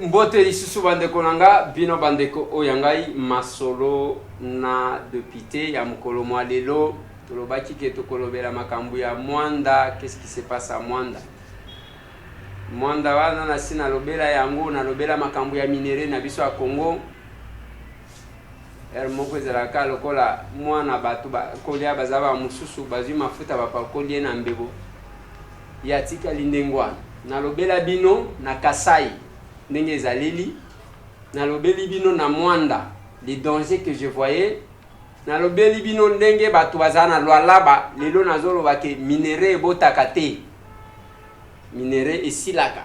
mbote lisusu bandeko nanga bino bandeko oyangai masolo na député ya mukolo mwa lelo tolobaki ke tokolobela makambu ya Mwanda. Qu'est-ce qui se passe à Mwanda? Mwanda wana na sina lobela yango na lobela makambu ya minere na biso ya Congo. Moko ezalaka lokola mwana batu kolia bazaba mususu bazwi mafuta bapakolie na mbebo ya tika lindengwa na lobela bino na Kasai ndenge ezaleli na lobeli bino na Mwanda les dangers que je voyais na lobeli bino ndenge batu bazana lwalaba lelo nazoloba ke minere ebotaka te minere esilaka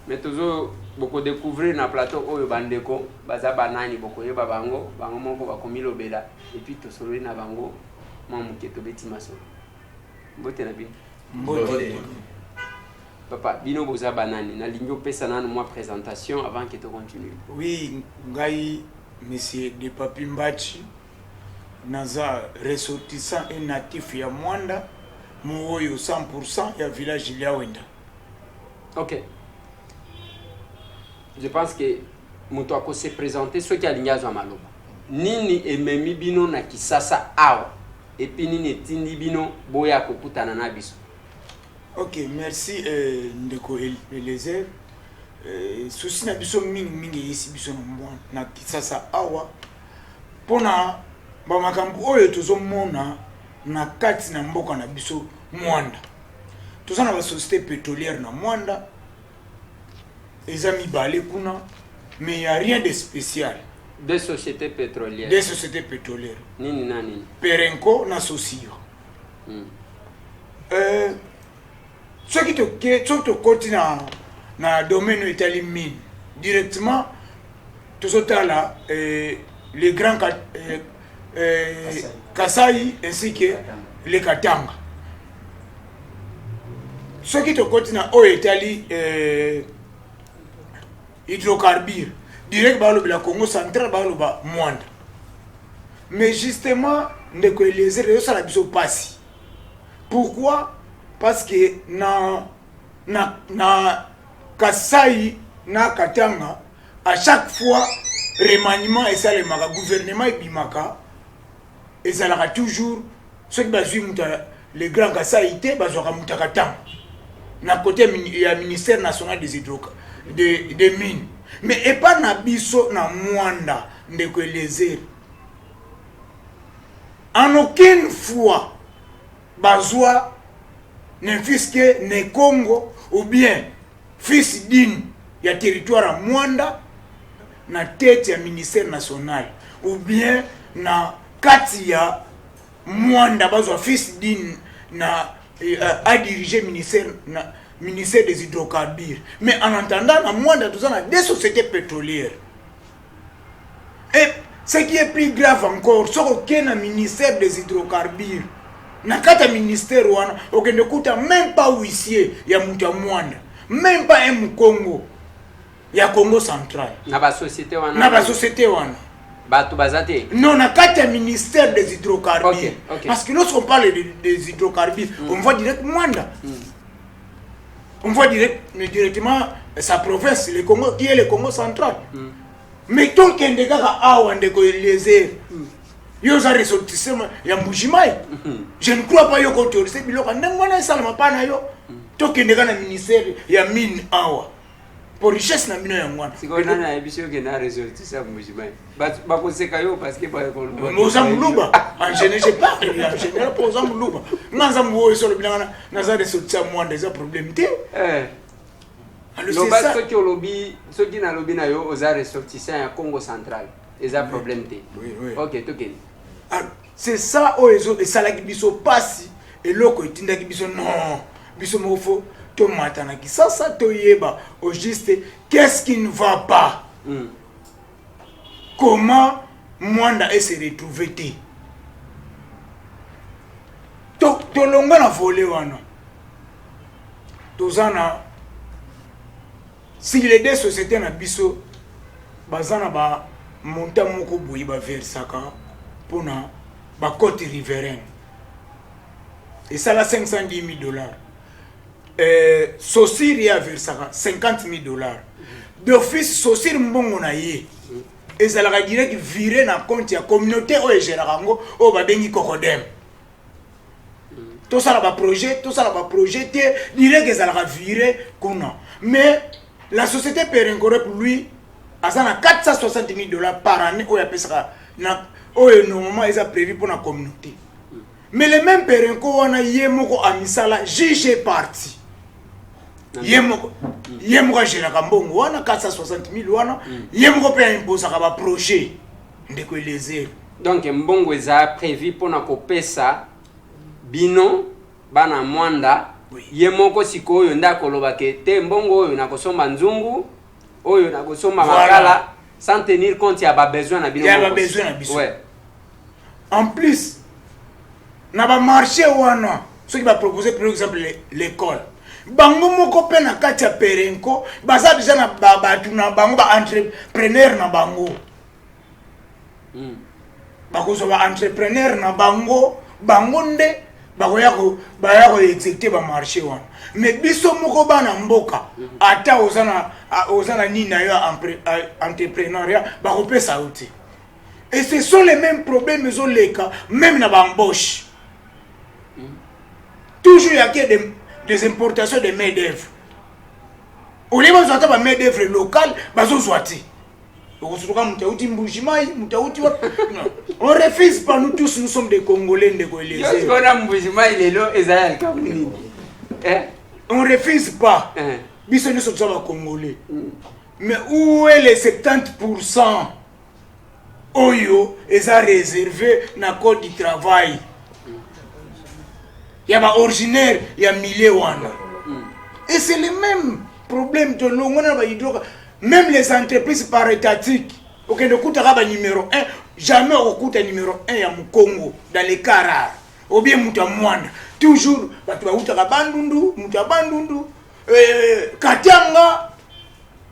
mais toujours boko découvrir na plateau oyo bandeko baza banani boko yeba bango moko bakomi lobela et puis to solo na bango mamu keto beti masolo mbote na bino mbote papa bino boza banani na lingo pesa nanu moi présentation avant que to continue. Oui, ngai monsieur de Papi Mbachi naza ressortissant et natif ya Mwanda moyo 100% ya village Liawenda. OK. Je pense que muto ako se présenter ceux qui alignent à maloba. Nini ememi bino na Kisasa awa et puis nini tindi bino boya kokutana na biso. OK, merci ndeko Eliezer. Souci na biso mingi yesi biso na Kisasa awa pona ba makambu oyo tozomona na kati na mboka na biso Mwanda. Tozana ba société pétrolière na Mwanda. Ils ont mis balai kuna, mais il n'y a rien de spécial. Des sociétés pétrolières. Des sociétés pétrolières. Nini nani. Perenco na Sosio. Ce qui te continue na domaine italien mine directement tout ça là les grands Kasai ainsi que les Katanga. Ce qui te continue au Italie hydrocarbures direct par le Congo central par le Mwanda. Mais justement ndeko Eliezer yo sala biso pasi. Pourquoi? Parce que na Kasai na Katanga à chaque fois remaniement et ça le gouvernement et bimaka et ça la toujours ceux qui bazui les grands Kasai té bazwa muta Katanga na côté ya ministère national des hydrocarbures des mines. Mais et pas na biso na Mwanda ndeko Eliezer. En aucune fois bazwa ne fils que ne Congo ou bien fils d'une ya territoire à Mwanda na tête ya ministère national ou bien na kati ya Mwanda bazwa fils d'une na a dirigé ministère des hydrocarbures. Mais en entendant, à Mwanda, tout ça, on a des sociétés pétrolières. Et ce qui est plus grave encore, c'est qu'aucun ministère des hydrocarbures, n'a qu'un ministère, aucun ne coûte même pas huissier, il y a Mwanda, même pas un Congo, il y a Congo central. N'a pas société wana. N'a pas société wana. Batu bazate. Non, n'a qu'un ministère des hydrocarbures. Okay. Parce que lorsqu'on parle des hydrocarbures, on voit direct Mwanda. On voit directement sa province, le Congo, qui est le Congo central. Mais tant qu'il y a des gars à Eliezer, ils ont ressorti ya Mbujimai. Je ne crois pas que tu sais, mais tant qu'il y a des gars dans ministère, il y a mine awa. Pour richesse na mino ya mwana. Siko nana ebisho ke na ressorti ça Mbujimai. Ba ko seka yo parce que ba ko. Mozamuluba. En général, je parle en général pour Mozamuluba. Nanza mwo so le bilanga na za ressorti ça Mwanda des problèmes té. Alors c'est ça ce qui lobby, ce qui na lobby na yo aux ressortissants ya Congo central. Les a problème té. Oui. OK, token. C'est ça oezo et ça la biso pasi et loko itinda biso non. Biso mofo to matana ki ça to yeba au juste qu'est-ce qui ne va pas? Comment Mwanda est se retrouver té? To longa na volé wana. Tozana si les deux sociétés na biso bazana ba monta moko boyi ba versaka pona ba côte riveraine et ça la $510,000 Saucir ya versaka $50,000 d'office Saucir mbongo na ye ezalaka direct viré na compte ya communauté oyo géraka ngo oyo babengi Cocodem tout ça là ba projet te direct ezalaka viré kuna mais la société Perenco pour lui azana $460,000 par année oyo apesaka na oyo normalement est prévu pour la communauté. Mais le même Perenco wana yemoko amisala juge parti. Yemoko gérera kambongo wana $460,000 wana yemoko pe imposaka ba projet ndeko eleze. Donc mbongo eza prévu pour na kopesa bino bana mwanda yemoko sikoyo ndakoloba ke te mbongo oyo nakosomba nzungu oyo nakosomba makala sans tenir compte ya ba besoin na bino. Ya ba besoin na biso. Ouais. En plus na ba marché wana ceux qui va proposer par exemple l'école bango moko pe na kati ya Perenco baza déjà na batu na bango ba entrepreneur na bango bakozo ba entrepreneur na bango nde bakoya ko exécuter ba marché wana mais biso moko bana mboka ata ozana nini na yo entrepreneuriat bakopesa uti. Et ce sont les mêmes problèmes ils ont les cas même na ba embauche. Toujours il y a des importations de main-d'œuvre. Au lieu de avoir main d'œuvre locale, on refuse pas, nous tous nous sommes des Congolais. On refuse pas. Nous sommes des Congolais. Mais où est les 70% Oyo est réservé dans le code du travail? Il y a des originaires, il y a milliers wana. Et c'est le même problème de l'eau. Même les entreprises parétatiques, ok, ne coûte pas numéro 1, jamais on coûte numéro 1 à Congo, dans les cas rares. Ou bien Mouta Mwanda. Toujours, tu vas Mouta Bandundu, Katanga,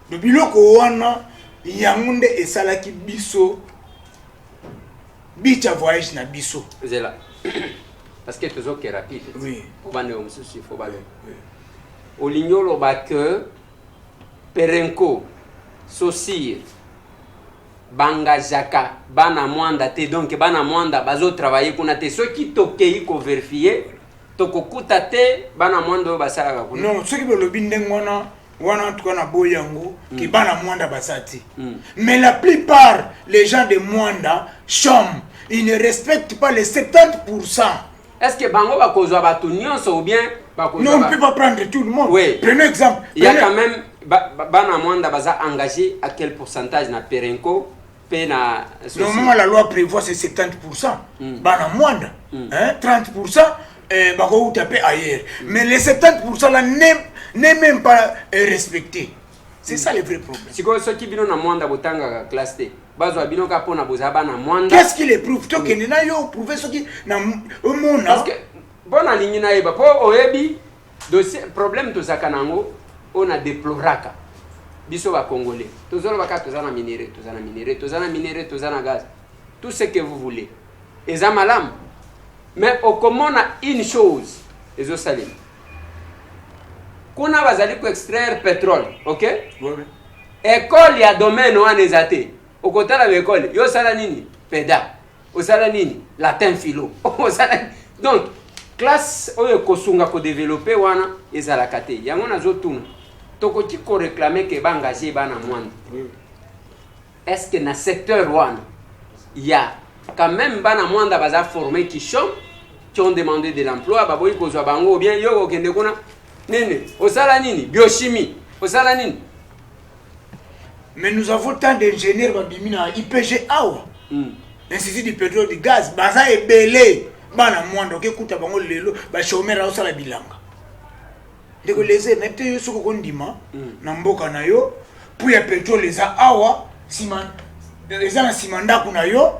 de Biloko wana, Yaoundé et Salaki Bisso, Bicha voyage na Bisso. C'est là. Parce que toujours qui est rapide. Oui. Faut pas nous soucier, faut pas. Au lignolo que Perenco, Saucir, Banga Jaka, Bana Mwanda te donc Bana Mwanda bazo travailler kuna te ceux qui tokei ko vérifier toko kutate Bana Mwanda basala kuna. Non, ceux qui veulent le bindengwana wana tout na boyango qui Bana Mwanda basati. Mais la plupart les gens de Mwanda chôment, ils ne respectent pas les 70%. Est-ce que Bango va causer batu nyonso ou bien non, on ne peut pas prendre tout le monde. Oui. Prenez exemple. Il y a quand même Bana Mwanda baza engagé à quel pourcentage na Perenco pena. Normalement la loi prévoit c'est 70%. Bana Mwanda. 30% bako taper ailleurs. Mais les 70% là n'est même pas respecté. C'est ça le vrai problème. Si quoi ceux qui viennent na Mwanda botanga classe T. Bazo abino ka pona bozaba na Mwanda. Qu'est-ce qui les prouve? Toi qui na yo prouver ce qui na au monde. Parce que bon aligné na eba po oyebi dossier problème to sakanango on a déploraka biso ba congolais tozolo baka tozana minéraux tozana gaz tout ce que vous voulez et ça malam mais au comment on a une chose les osalim kuna bazali ko extraire pétrole, OK? Oui. École ya domaine wana ezate okotala l'école yo sala nini peda osala nini latin philo osala donc classe oyo kosunga ko développer wana ezalaka te yango nazotuna tokoki ko réclamer que bangager bana Mwanda. Est-ce que na secteur wana il y a quand même bana Mwanda baza formés qui ont demandé de l'emploi baboyi kozwa bango ou bien yo okende kuna nene osala nini biochimie osala nini. Mais nous avons tant d'ingénieurs dans IPG awa Institut du pétrole du gaz baza ebele bana Mwanda okekuta bango lelo ba chômeur osala bilanga ndeko leze nete yo soko kondima na mboka na yo pour ya pétrole eza awa sima eza na sima ndako na yo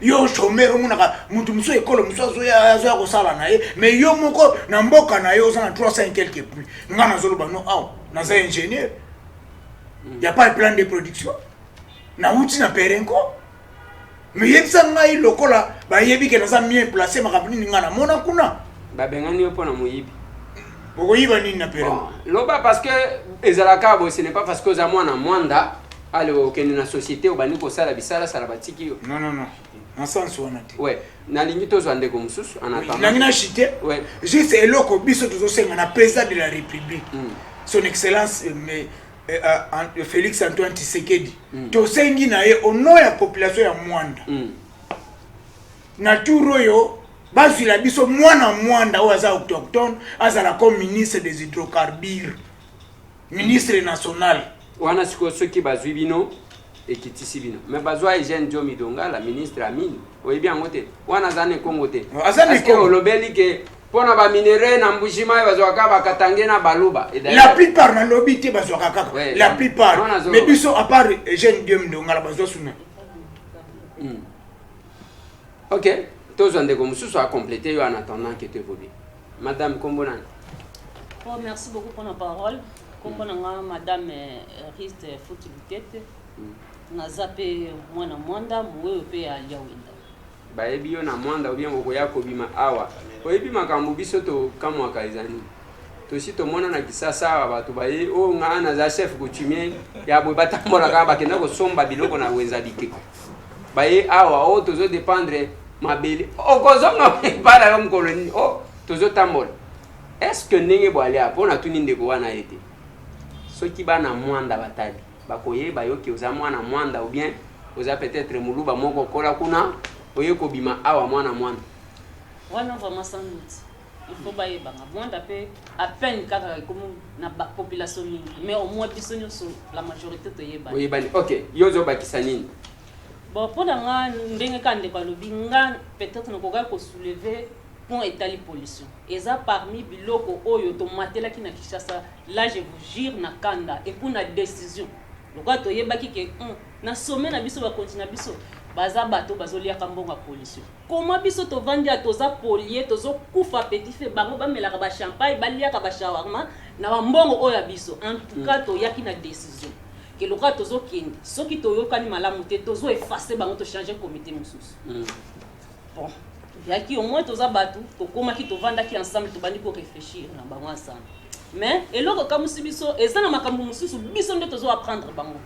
chômeur omonaka mutu muso ekolo muso azoya kosala na ye mais yo moko na mboka na yo oza na 300 quelque plus nga nazoloba no awa naza ingénieur. Il n'y a pas de plan de production. Na outi na Perenco. Mais yebisa ngai lokola ba yebi ke naza mieux placé makapini nga na mona kuna. Ba bengani yo pona moyibi. okoyiba nini na pere loba parce que ezalaka bo ce n'est pas parce que za mwana mwanda ale okende na société obani kosala bisala sala batiki yo non en sens wana te ouais na lingi tozo andeko mususu en attendant nangi na chité ouais juste eloko biso tozosenga na président de la république son excellence Félix Antoine Tshisekedi tosengi na ye ono ya population ya mwanda na turo yo bazwila biso mwana mwanda oyo aza autochtone azala comme ministre des hydrocarbures ministre national wana siko soki bazwi bino ekitisi bino mais bazwa Eugène Diomi Donga la ministre Amine oyebi yango te wana zane Kongo te parce que olobeli ke pona ba minere na mbushima bazwa ka bakatange na baluba la plupart na lobby te bazwa kaka la plupart mais biso à part Eugène Diomi Donga la bazwa suna OK tozo ndeko mususu a compléter yo en attendant que tu évolues madame Kombonan. Oh, merci beaucoup pour la parole. Comme madame Riste Foutulutete na zape mwana mwanda mwe pe alia wenda bayebi yo na mwanda obien okoya kobima awa oyebi makambo biso to kamwa kaizani to si to mona na kisasa awa bato baye o nga na za chef coutumier ya bo batambola ka bakenda ko somba biloko na wenza bikeko baye awa o tozo dépendre mabele o kozonga para yo mkoloni o tozo tambola est-ce que ndenge bo alia pona tuni ndeko wana ete soki bana mwanda batali bakoye bayoki oza mwana mwanda ou bien oza peut-être muluba moko kola kuna oyeko bima awa mwana mwanda wana vraiment sans doute il faut baye banga mwanda pe à peine kaka comme na population mingi mais au moins biso nyonso la majorité to yeba oyebani OK yozo bakisa nini bon pour nga ndenge kande kwa lobi nga peut-être nakoka ko soulever pour étaler pollution et ça parmi biloko oyo to matela ki na Kinshasa là je vous jure na kanda et pour na décision lokwa to yebaki ke na sommet na biso ba continue biso baza bato bazolia kambonga pollution comment biso to vandi atoza polier tozo kufa petit fait bango ba melaka ba champagne balia ka ba shawarma na ba mbongo oyo biso en tout cas to yaki na décision que lokwa tozo kende soki to yokani malamu te tozo effacer bango to changer comité mususu bon yaki au moins toza batu to koma ki to vanda ki ensemble to bandi ko réfléchir na bango ensemble mais eloko kamusi biso eza na makambo mususu biso nde tozo apprendre bango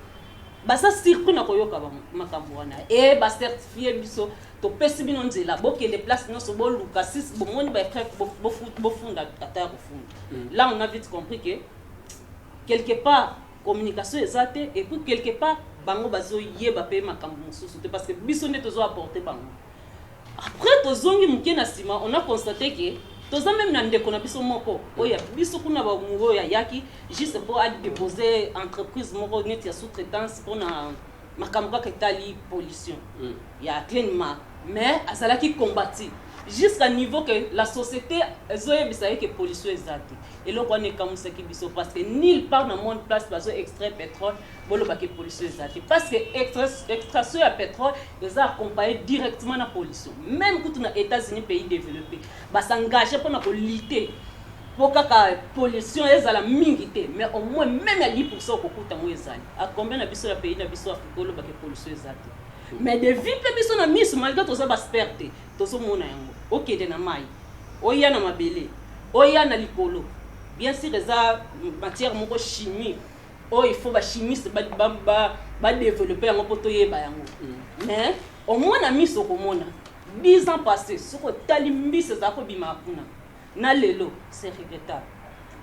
basa circuit na koyoka makambo wana et ba certifier biso to pesi bino nzela bokende place nyonso bo luka sis bo moni ba frère bo funda ata ko funda là on a vite compris que quelque part communication exacte et puis quelque part bango bazo yeba pe makambo mususu parce que biso nde tozo apporter bango. Après tozongi muke na sima on a constaté que toza même na ndeko na biso moko oya biso kuna ba mugo ya yaki juste pour déposer entreprise moko net ya sous-traitance pour na makambo ka tali pollution ya clairement mais azalaki combattre jusqu'à niveau que la société zoye bisaye que pollution exacte et là on est comme ça qui biso parce que nulle part dans monde place bazo extrait pétrole bolo ba que pollution exacte parce que extraction ya pétrole les a accompagné directement la pollution même quand on a États-Unis pays développés ba s'engager pour na lutter pour que pollution ezala mingi te mais au moins même à 10% ko kuta mo ezali à combien na biso la pays na biso Afrique bolo ba que pollution exacte mais de vie pe biso na miso malgré toza ba sperte tozo mona yango okende na mai oya na mabele oya na likolo bien sûr eza matière moko chimique oh il faut ba chimiste ba développer yango poto yeba yango mais au moins na miso ko mona 10 ans passés soko tali mbise za ko bima kuna na lelo c'est regrettable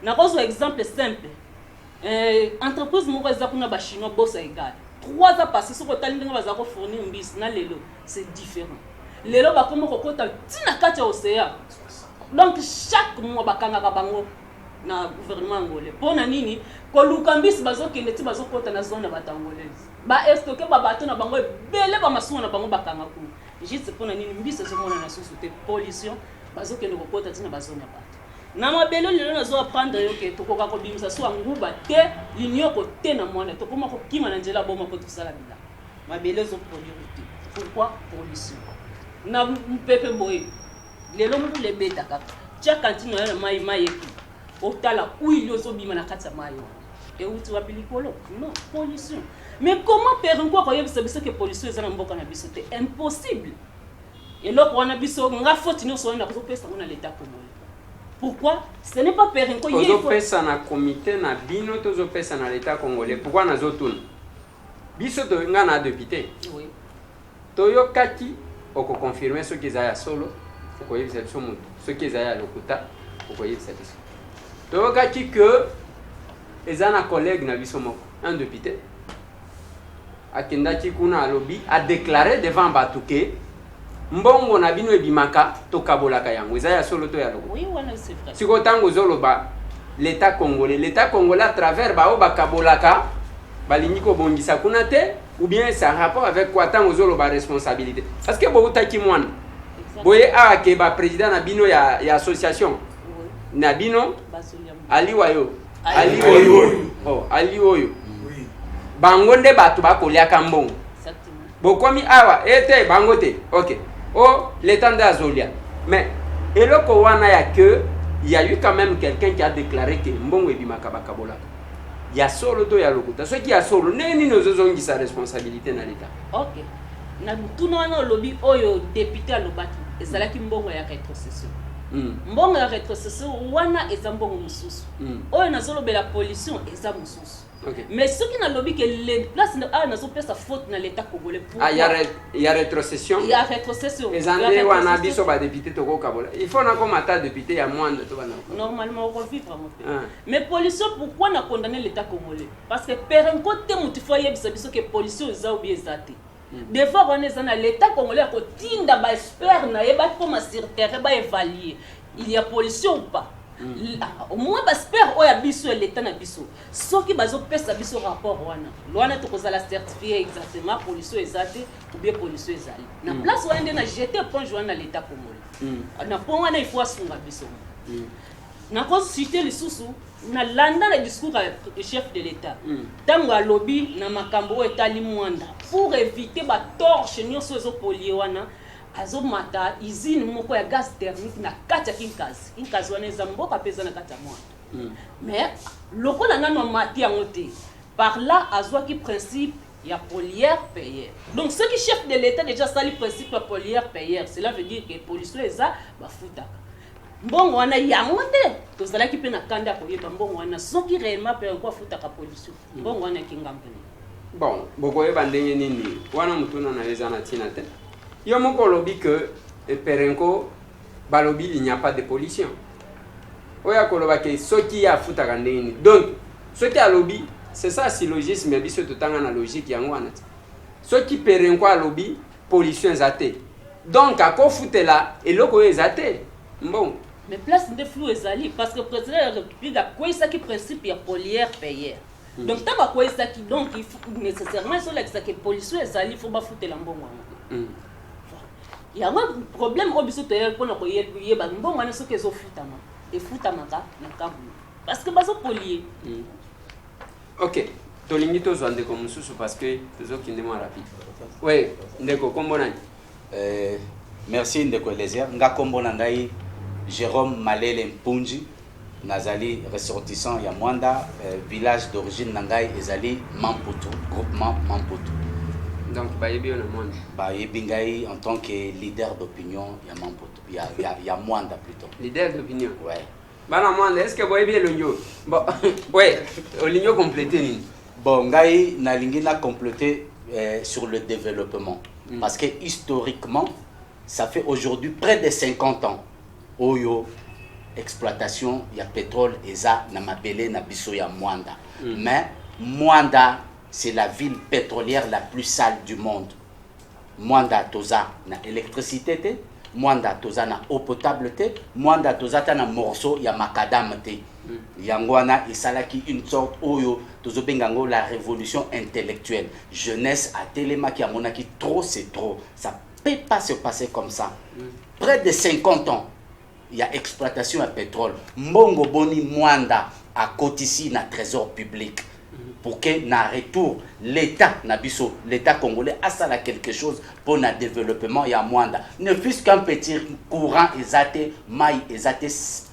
na cause exemple simple entreprise moko eza kuna ba chinois bossa égal 3 ans passés soko tali ndenge baza ko fournir mbise na lelo c'est différent lelo ba komo kokota tina kati océan donc chaque mois bakanga ka bango na gouvernement angolais pona nini ko lukambisi bazokende ti bazokota na zone batangolaise ba estoke ba bato na bango bele ba masuwa na bango bakanga ku juste pona nini mbisi zomona na société pollution bazokende kokota tina bazone bato na mabelo lelo nazo apprendre yoke tokoka ko bimisa so nguba te linyo ko te na mwana tokoma ko kima na njela boma ko tusala bila mabelo zo produire pourquoi pollution na mpepe boye lelo mu le beta kaka tia kantino na mai epi otala uili ozobima na kati ya mayo et uti wa pilikolo non pollution mais comment faire quoi ko yebisa biso que pollution ezana mboka na biso te impossible et loko wana biso nga foti no so na ko pesa ngona l'état congolais Pourquoi? Ce n'est pas Perenco. Il faut pesa na comité na bino tozo pesa na l'état congolais. Pourquoi na zotun? Biso to nga na député. Oui. Toyo kaki oko confirmer ce qu'ils a solo. Oko yebisa biso mutu. Ce qu'ils a lokuta oko yebisa biso. Toyo kaki que ezana collègue na biso moko, un député. Akendaki kuna alobi a déclaré devant Batuke mbongo na bino ebimaka tokabolaka yango eza ya solo to ya loko. Oui, voilà, c'est vrai. Siko tango zoloba l'état congolais à travers bao bakabolaka balingi ko bongisa kuna te ou bien ça rapport avec quoi tango zoloba responsabilité parce que bo utaki mwana boye a ke ba président na bino ya association na bino ali wayo ali oyo bango nde bato bakoliaka mbongo bokomi awa ete bango te ok l'état de azolia mais eloko wana ya que il y a eu quand même quelqu'un qui a déclaré que mbongo ebimaka bakabolaka ya solo to ya lokuta ce qui a solo neni nozozongi sa responsabilité na l'état. Ok na tuna wana lobi oyo député alobaki ezalaki mbongo ya rétrocession. Mbongo ya rétrocession wana eza mbongo mususu oyo nazolobela pollution eza mususu. Okay. Mais ce qui n'a lobby que les places n'a pas sa faute dans l'état congolais. Ah, il y a rétrocession. Il y a rétrocession. Les André ou Anabi sont députés Togo Kabola. Il faut encore mater député il y a moins de toi. Normalement on revivre mon frère. Mais pollution pourquoi n'a condamné l'état congolais? Parce que Perenco te motifoyer biso que pollution za ou bien zate. Des fois on est dans l'état congolais ko tinda ba expert na e ba comment sur terrain ba évaluer. Il y a pollution ou pas? Au moins j'espère oya biso l'état na biso soki bazo pesa biso rapport wana to kozala certifié exactement pollution ezate ou bien pollution ezali na place wana na jeter point joindre na l'état congolais na point wana il faut asunga biso na consulter les sous na landa le discours du chef de l'état tango alobi na makambo etali mwanda pour éviter ba torche nyonso ezo polier wana azomata usine moko ya gaz thermique na kati ya Kinkazi wana eza mboka pesa na kati ya mwana mais lokola nano mati yango te par là azwaki principe ya pollueur payeur donc ce qui chef de l'état déjà sali principe ya pollueur payeur cela veut dire que pollution eza bafutaka mbongo wana yango te tozalaki pe na kanda koyeba mbongo wana soki réellement pe ko afutaka pollution mbongo wana kingampe bon bokoyeba ndenge nini wana mutuna na eza na tina te. Il y a un lobby que Perenco balobi il n'y a pas de pollution. Oya koloba ke soki ya futa kandeni. Donc ce qui a lobby c'est ça syllogisme mais biso totanga na logique yango wana. Soki Perenco a lobby pollution zate. Donc à ko futela eloko ezate. Bon. Mais place de flou ezali parce que président de la République a quoi ça qui principe ya pollueur payeur. Donc tant quoi ça qui donc il faut nécessairement sur l'ex que pollution ezali faut ba futela mbongo. Il y a un problème au biso tele pour ko yeba mbongo wana soki ezofutama efutamaka na kambu parce que bazo polier. OK. Tolingi to zwande ko mususu parce que tozokinde mo rapide. Oui, ndeko kombo nani? Merci ndeko Eliezer. Nga kombo na ngai Jérôme Malele Mpunji nazali ressortissant ya Mwanda, village d'origine nangai ezali Mamputu, groupement Mamputu. Donc bayebi na Mwanda. Bayebi ngai en tant que leader d'opinion ya Mamputu, ya Mwanda plutôt. Leader d'opinion. Ouais. Bana Mwanda, est-ce que bayebi l'onyo? Bon, ouais, l'onyo complété ni. Bon, ngai nalingi na compléter sur le développement parce que historiquement ça fait aujourd'hui près de 50 ans oyo exploitation ya pétrole eza na mabele na biso ya Mwanda. Mais Mwanda c'est la ville pétrolière la plus sale du monde. Mwanda toza na électricité te, Mwanda toza na eau potable te, Mwanda toza ta na morceau ya macadam te. Yangwana isalaki une sorte oyo tozo bengango la révolution intellectuelle. Jeunesse à Téléma qui a monaki trop c'est trop. Ça peut pas se passer comme ça. Près de 50 ans il y a exploitation à pétrole. Mbongo boni Mwanda à côté ici na trésor public. Pour que na retour l'état nabiso l'état congolais a ça quelque chose pour le développement ya Mwanda. Ne fût-ce qu'un petit courant exaté, maille exaté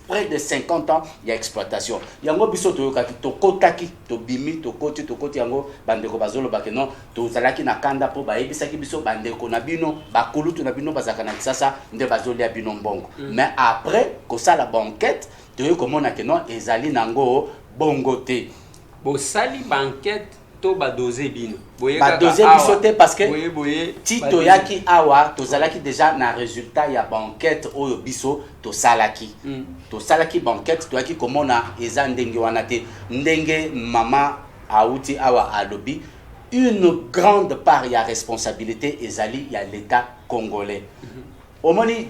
près de 50 ans il y a exploitation. Yango biso to yokaki to kotaki to bimi to koti yango bandeko bazolo bakeno to zalaki na kanda po ba ebisaki biso bandeko na bino bakulutu na bino bazaka na kisasa nde bazoli ya bino mbongo. Mais après ko ça la banquette toye komona ke non ezali nango bongo te. Bosali banquette to badoze bino. Badoze biso te parce que ti badoze. toyaki awa tozalaki déjà na résultat ya banquette oyo biso tosalaki. Tosalaki banquette toyaki komona eza ndenge wana te. Ndenge mama auti awa alobi une grande part ya responsabilité ezali ya l'État congolais. Omoni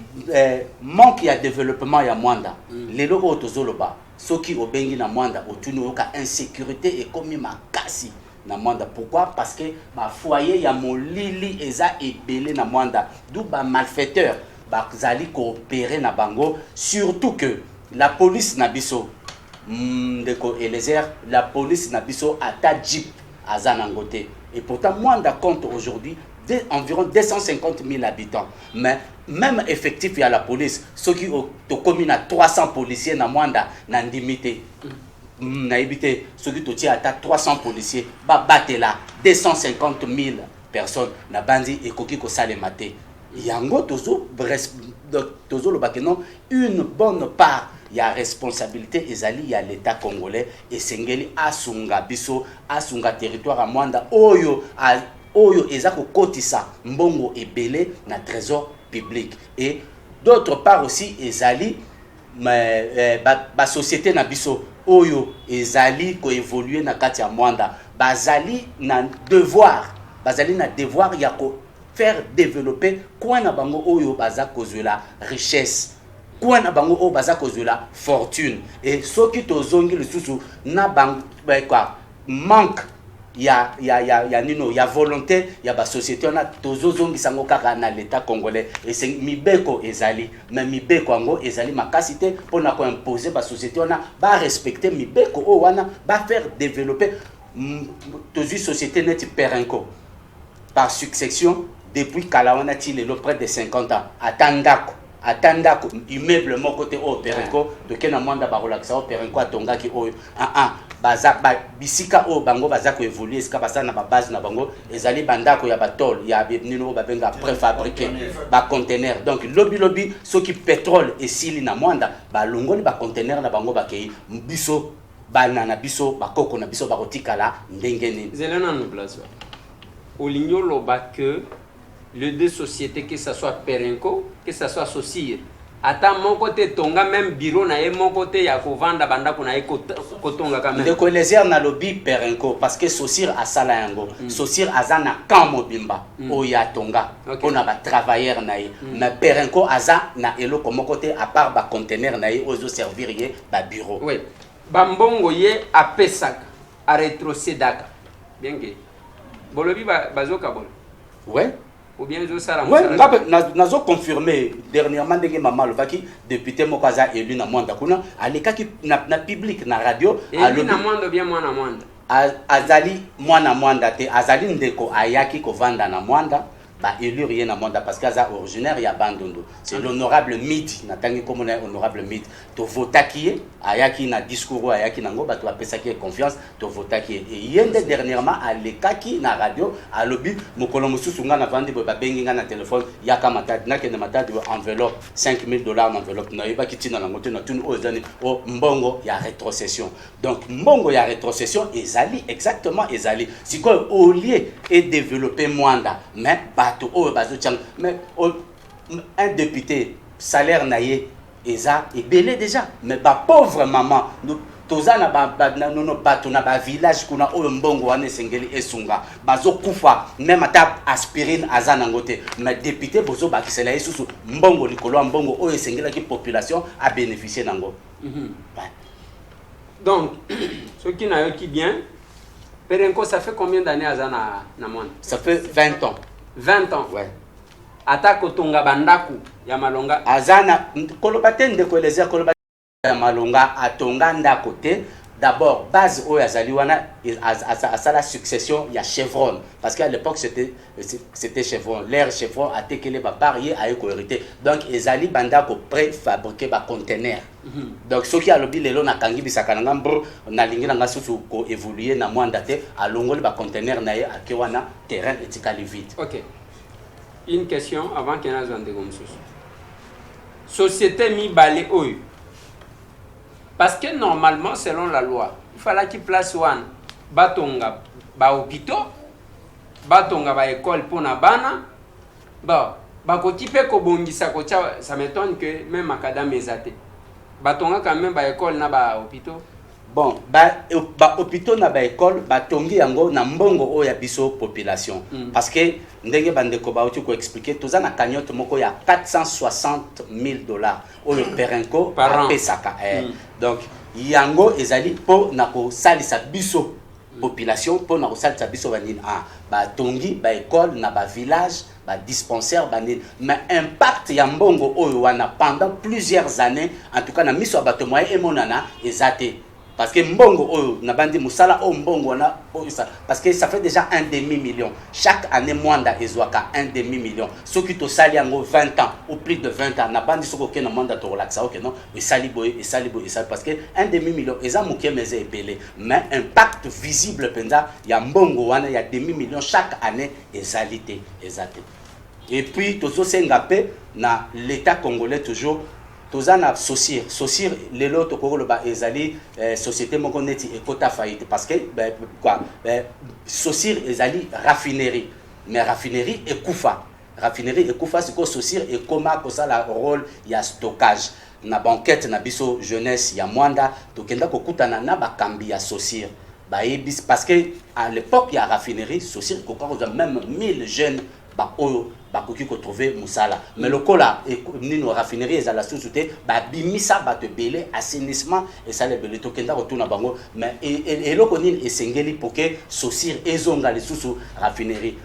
manque ya développement ya Mwanda. Lelo oyo tozoloba soki obengi na Mwanda otuni oka insécurité ekomi makasi na Mwanda. Pourquoi? Parce que ma foyer ya molili eza ebele na Mwanda. D'où ba malfaiteur bazali coopérer na bango, surtout que la police na biso ndeko Eliezer, la police na biso ata jeep aza nangote. Et pourtant Mwanda compte aujourd'hui environ 250 000 habitants. Mais même effectif il y a la police, ceux qui ont commis à 300 policiers na Mwanda na ndimité. Na évité ceux qui ont à 300 policiers, ba battre là 250 000 personnes na bandi et koki ko salemate. Yango tozo le bakeno une bonne part il y a responsabilité ezali il y a l'État congolais et sengeli asunga biso asunga territoire à Mwanda oyo ezako kotisa mbongo ebele na trésor public et d'autre part aussi ezali ba société na biso oyo ezali ko évoluer na kati ya Mwanda bazali na devoir ya ko faire développer quoi na bango oyo baza kozula richesse quoi na bango oyo baza kozula fortune et soki tozongi lisusu na bango quoi manque ya nino ya volonté ya ba société na tozozongi sango kaka na l'État congolais et c'est mibeko ezali mais mibeko ango ezali makasité pour na ko imposer ba société na ba respecter mibeko o wana ba faire développer tozu société net perenko par succession depuis Kalawana til près de 50 ans atandako immeuble mon côté au perenko de kena Mwanda ba relaxa au perenko atonga ki o baza bisika o bango baza ko évoluer ska basa na ba base na bango ezali bandako ya batol ya nino ba benga préfabriqué ba conteneur donc lobby ceux qui pétrole et sili na Mwanda ba longoli ba conteneur na bango ba kei biso banana biso ba koko na biso ba kotikala ndenge nini zelena no place olinyo loba que les deux sociétés que ça soit Perenco que ça soit Sosir ata mon côté tonga même bureau na ye mon côté ya ko vanda banda kuna ye ko tonga quand même de Eliezer na lobby Perenco parce que Sosir asala yango Sosir azana kan mobimba o ya tonga on a ba travailleur na ye mais Perenco aza na elo comme côté à part ba conteneur na ye ozo servir ye ba bureau oui bambongo ye a pesaka a retrocédaka bien que bolobi bazoka bol ouais ou bien zo sala ouais nazo confirmé dernièrement ndenge mama lobaki député mokaza élu na Mwanda kuna alekaki na public na radio élu na Mwanda bien mwana Mwanda azali mwana Mwanda te azali ndeko ayaki ko vanda na Mwanda ba élu rien na Mwanda parce que aza originaire ya Bandundu c'est l'honorable Midi natangi comme honorable Midi to votaki ayaki na discours ayaki nango ba to apesaki confiance to votaki et yende dernièrement alekaki na radio alobi mokolo mususu nga na vandi ba bengi nga na téléphone yaka matadi na kende matadi enveloppe $5,000 na enveloppe na yeba kitina na ngote na tuni ozani o mbongo ya rétrocession donc mbongo ya rétrocession ezali exactement ezali siko au lieu et développer Mwanda mais bato o bazo chang mais un député salaire naie eza ebele déjà mais ba pauvre maman nous tozana no bato na ba village kuna oyo mbongo wana sengeli esunga bazo kufa même ata aspirine azana ngote mais député bozo bakisela yesusu mbongo likolo mbongo oyo sengela ki population a bénéficier nango donc ce qui n'a qui bien Perenco ça fait combien d'années azana na Mwanda ça fait 20 ans 20 ans ouais atako tonga bandaku ya malonga azana kolobate ndeko Eliezer kolobate ya malonga atonga ndako te d'abord base o yazali wana à la succession ya Chevron parce qu'à l'époque c'était Chevron l'air Chevron a tekele ba parier a ko hérité donc ezali bandako préfabriqué ba conteneur donc ce qui a lobby lelo na kangi bisaka na ngambro na lingi na ngasusu ko évoluer na Mwanda te alongoli ba conteneur na ye akewana terrain etikali vide. OK. Une question avant que nous en dégomme. Société mi balé oyo Parce que normalement, selon la loi, il fallait qu'il place one batonga ba hôpitaux, batonga ba école pour na bana. Bon, ba ko type ko bongisa ko ça m'étonne que même académie ezate. Batonga quand même ba école na ba hôpitaux. Bon, ba hôpitaux na ba école ba tongi yango na mbongo o ya biso population. Parce que ndenge bandeko ba uti ko expliquer toza na cagnotte moko ya $460,000 o le perenco par pesaka. Donc yango ezali po na ko salisa biso population po na ko salisa biso banini ba tongi ba école na ba village ba dispensaire banini, mais impact ya mbongo oyo wana pendant plusieurs années en tout cas na miso bato moyen emonana ezate. Parce que mbongo oyo na bandi musala o mbongo na parce que ça fait déjà 1 demi-million chaque année mwanda ezwaka 1 demi-million ce qui to sali yango 20 ans ou plus de 20 ans na bandi soko ke na mwanda to relaxa OK non et sali boy parce que 1 demi-million eza muke meze epele mais impact visible penza ya mbongo wana ya demi-million chaque année ezalité ezate. Et puis tozo sengape na l'état congolais toujours tozana socir lelo tokolo ba ezali société moko neti ekota faillite parce que quoi socir ezali raffinerie mais raffinerie ekufa c'est que socir ekoma ko ça la rôle ya stockage na banquette na biso jeunesse ya mwanda tokenda kokutana na bakambi ya socir baebis parce que à l'époque ya raffinerie socir kokako même 1000 jeunes ba oyo bakoki ko trouver musala mais le kola nino raffinerie ezala sous-souté ba bimisa ba te belé assainissement et ça les belé tokenda retourna bango mais et loko nini esengeli pour que socir ezonga les sous raffinerie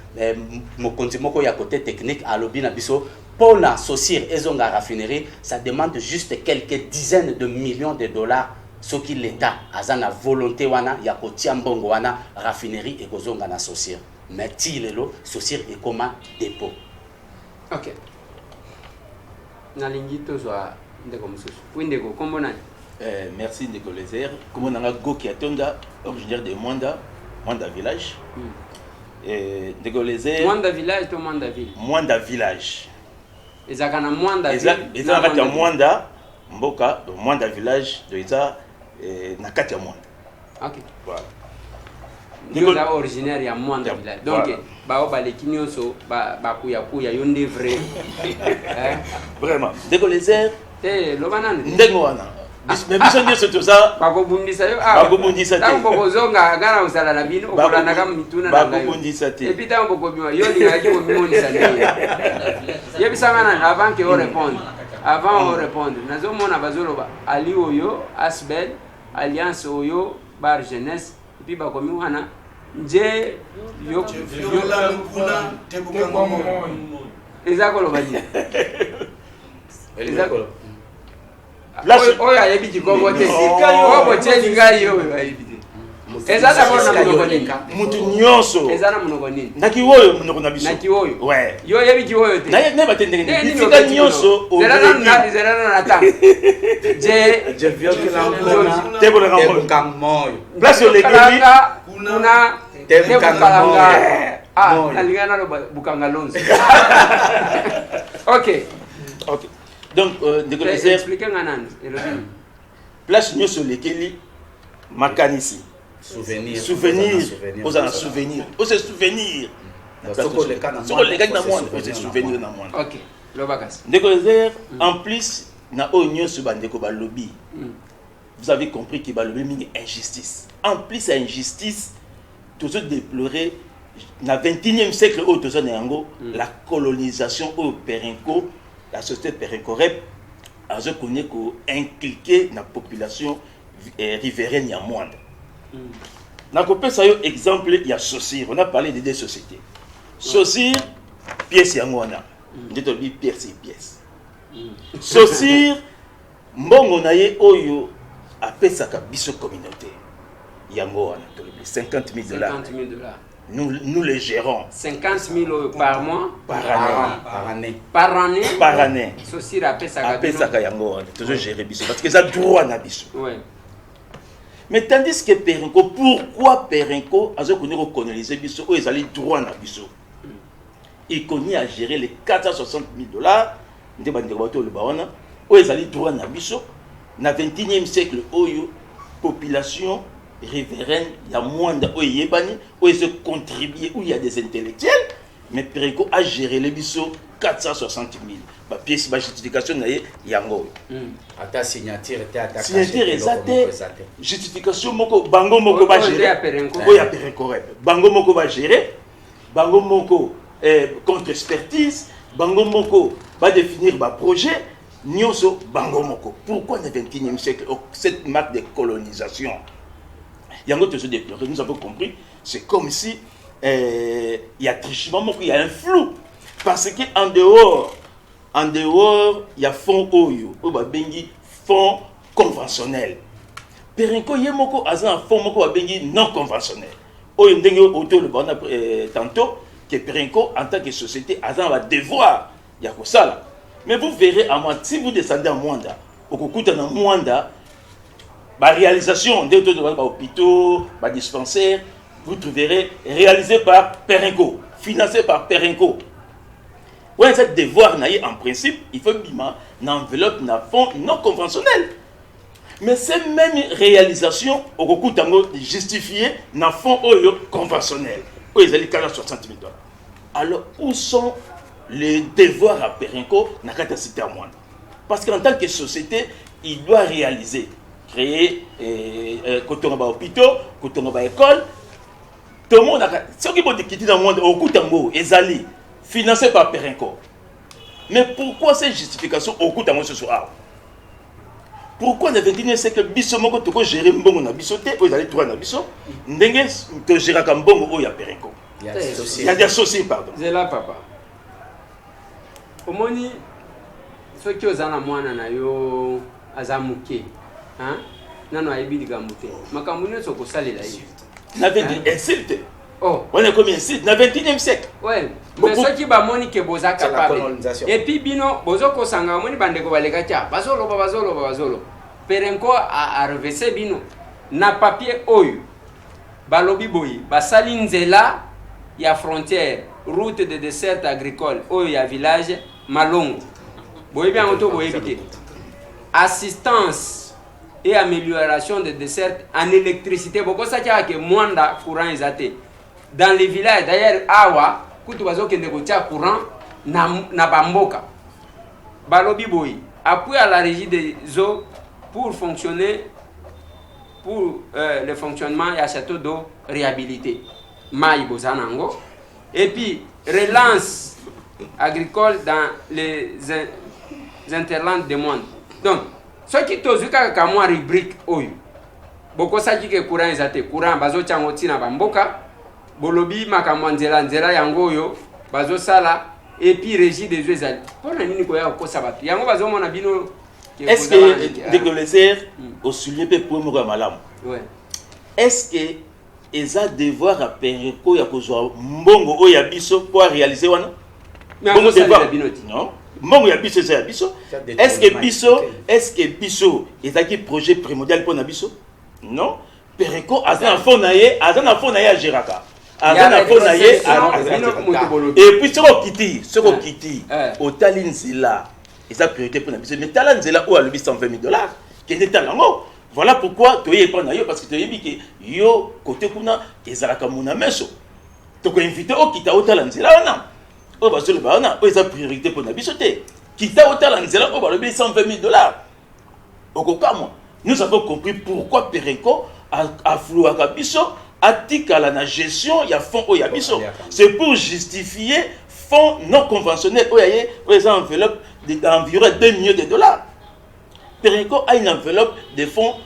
mokonzi moko ya côté technique alobi na biso pour la socir ezonga raffinerie ça demande juste quelques dizaines de millions de dollars ce qui l'état azana volonté wana ya kotia mbongo wana raffinerie et kozonga na socir mais tilelo socir et comme dépôt. OK. Nalingi tozwa ndeko mususu. Windeko kombo nani? Merci Ndeko Lézère. Kombo nanga Goki Atonga, originaire de Mwanda village. Ndeko Lézère. Mwanda village to Mwanda ville. Mwanda village. Ezaka na Mwanda ville. Ezaka na Mwanda mboka Mwanda village do eza na kati ya Mwanda. OK. Voilà. Nous sommes originaires de Mwanda village. Donc, kuya yonde vrai. Vraiment. Ndeko Lézère. Le banane. Ndeko wana. Mais biso ndio tout ça. Bakobundisa yo. Bakobundisa te. Tango bozonga ngana usala la bino okolana kama mituna na ngayo. Bakobundisa te. Et puis tango bobima yo ni ngaji bomimondisa ne. Yebisangana avant que on réponde. Avant on réponde. Nazo mona bazoloba ali oyo Asbel Alliance oyo bar jeunesse. Et puis bakomi wana nje yo la mukuna tebuka ngomo ezakolo badi ezakolo oyo ayebi jikongo te obo cheli ngai yo ayebi ezala bona munoko nini mutu nyonso ezala munoko nini naki woyo munoko na biso naki woyo ouais yo yebi ki woyo te na batendenge bifika nyonso zela na ta je viens que la tebuka moyo place le kili kuna tebukalanga nalingana lo bukanga lonzo. OK donc Ndeko Lézère expliquer nganani place nyonso le kili makanisi souvenir aux souvenir aux souvenir soko le kana moi aux souvenir na moi. OK lobakas Ndeko Lézère en plus na onyo su bandeko ba lobby. Vous avez compris que ba lobby mingi injustice. En plus injustice toujours déplorer na 21e siècle au tozo nango la colonisation au Perenco la société Perenco rep a je connais ko inculquer na population riveraine ya Mwanda. Na kopesa yo exemple ya Socir, on a parlé des deux sociétés. Socir pièce ya ngona. Ndito bi pièce et pièce. Socir mbongo na ye oyo apesaka biso communauté. Yango wana to $50,000. Nous les gérons. 50 000 par mois par année. Socir apesaka yango wana toujours gérer biso parce que ça droit na biso. Ouais. Mais tandis que Perenco, pourquoi Perenco a coloniser biso ou ils allaient droit na biso? Il connaît à gérer les $460,000 de bande de bateau le baona ou ils allaient droit na biso na 21e siècle oyo population riveraine ya mwanda oyo yebani oyo se contribuer où il y a des intellectuels mais Perenco a géré les biso 460 000 ba pièce ba justification na ye yango ata signature te ata signature exacte justification moko bango moko ba gérer oyo Perenco bango moko ba gérer bango moko contre expertise bango moko va définir ba projet nyonso bango moko. Pourquoi dans le 21e siècle cette marque de colonisation yango te se déplorer, nous avons compris, c'est comme si il y a trichement, il y a un flou parce que en dehors il y a fonds oyo ba bengi fonds conventionnel. Perenco yemoko azan fonds moko ba bengi non conventionnel. Oyo ndenge auto le bana tantôt que Perenco en tant que société azan va devoir ya ko sala. Mais vous verrez à moi si vous descendez à Mwanda, au Kokuta na Mwanda, la réalisation des hôpitaux, des dispensaires, vous trouverez réalisé par Perenco, financé par Perenco. Vous avez ce devoir en principe, il faut une enveloppe na fonds non conventionnel. Mais ces mêmes réalisations, au Kokuta justifiées dans fonds conventionnels. Où ils allaient 60 000 $. Alors où sont les devoirs à Perenco n'a qu'à citer à moi. Parce qu'en tant que société, il doit réaliser, créer, quand on va à l'hôpital, quand on va à l'école, tout le monde a ceux qui vont quitter dans le monde, au coup d'ango, Ezali, financé par Perenco. Mais pourquoi ces justifications au coup d'ango ce soir? Pourquoi dans le 21e siècle, Bissomoko, tu peux gérer Mbongo na Bissoté, vous allez trouver na Bisso, Ndenge, tu gérer comme Mbongo, il y a Perenco. Il y a des associés, pardon. C'est là, papa. Omoni soki ozana mwana na yo azamuke hein nano ayebi likambo te makambo nyonso kosalela ye na 20 insulte oh on est comme insulte na 21e siècle ouais mais soki bamoni ke boza capable et puis bino bozo kosanga moni bandeko baleka tia bazolo Perenco a reversé bino na papier oyo balobi boyi basali nzela ya frontière route de dessert agricole oyo ya village Malongo. Boyebi angoto boyebi te. Assistance et amélioration des desserts en électricité. Boko sakia ke mwanda courant ezate. Dans les villages d'ailleurs awa kutu bazo kende ko tia courant na bamboka. Balobi boyi appui à la régie des eaux pour fonctionner pour le fonctionnement ya château d'eau réhabilité. Mai bozanango et puis relance agricole dans les interlandes de monde. Donc, ce qui est comme une rubrique, beaucoup de gens qui ont courant, courant, bazo chango tina bamboka, bolobi makamwanzela nzela yangoyo, bazo sala, et puis régie des yeux. Pour la nini koya ko sabatu. Yango bazo mona bino. Est-ce que dès que les airs au soulier peut pour mourir malam? Ouais. Est-ce que ils ont devoir à Perenco ya kozwa mbongo o ya biso pour réaliser wana? Bongo devoir non. Mbongo ya biso c'est ya biso. Est-ce que biso ezaki projet primordial pour na biso? Non. Perenco azana fond na ye a Jiraka. Azana fond na ye et puis soko kiti au talinzela eza priorité pour na biso mais talinzela o a le 120 000 $. Qui était talango. Voilà pourquoi tu es pas na yo parce que tu es que yo côté kuna ezalaka mona meso. Tu ko inviter au kita au talinzela wana. O bazolo bana o eza priorité pour na biso te. Kita au talinzela o ba le 120 000 $. Okokamo. Nous avons compris pourquoi Perenco a flouaka biso atikala na gestion ya fonds o ya biso. C'est pour justifier fonds non conventionnels o yaye o eza enveloppe d'environ 2 millions de $. Perenco a une enveloppe de fonds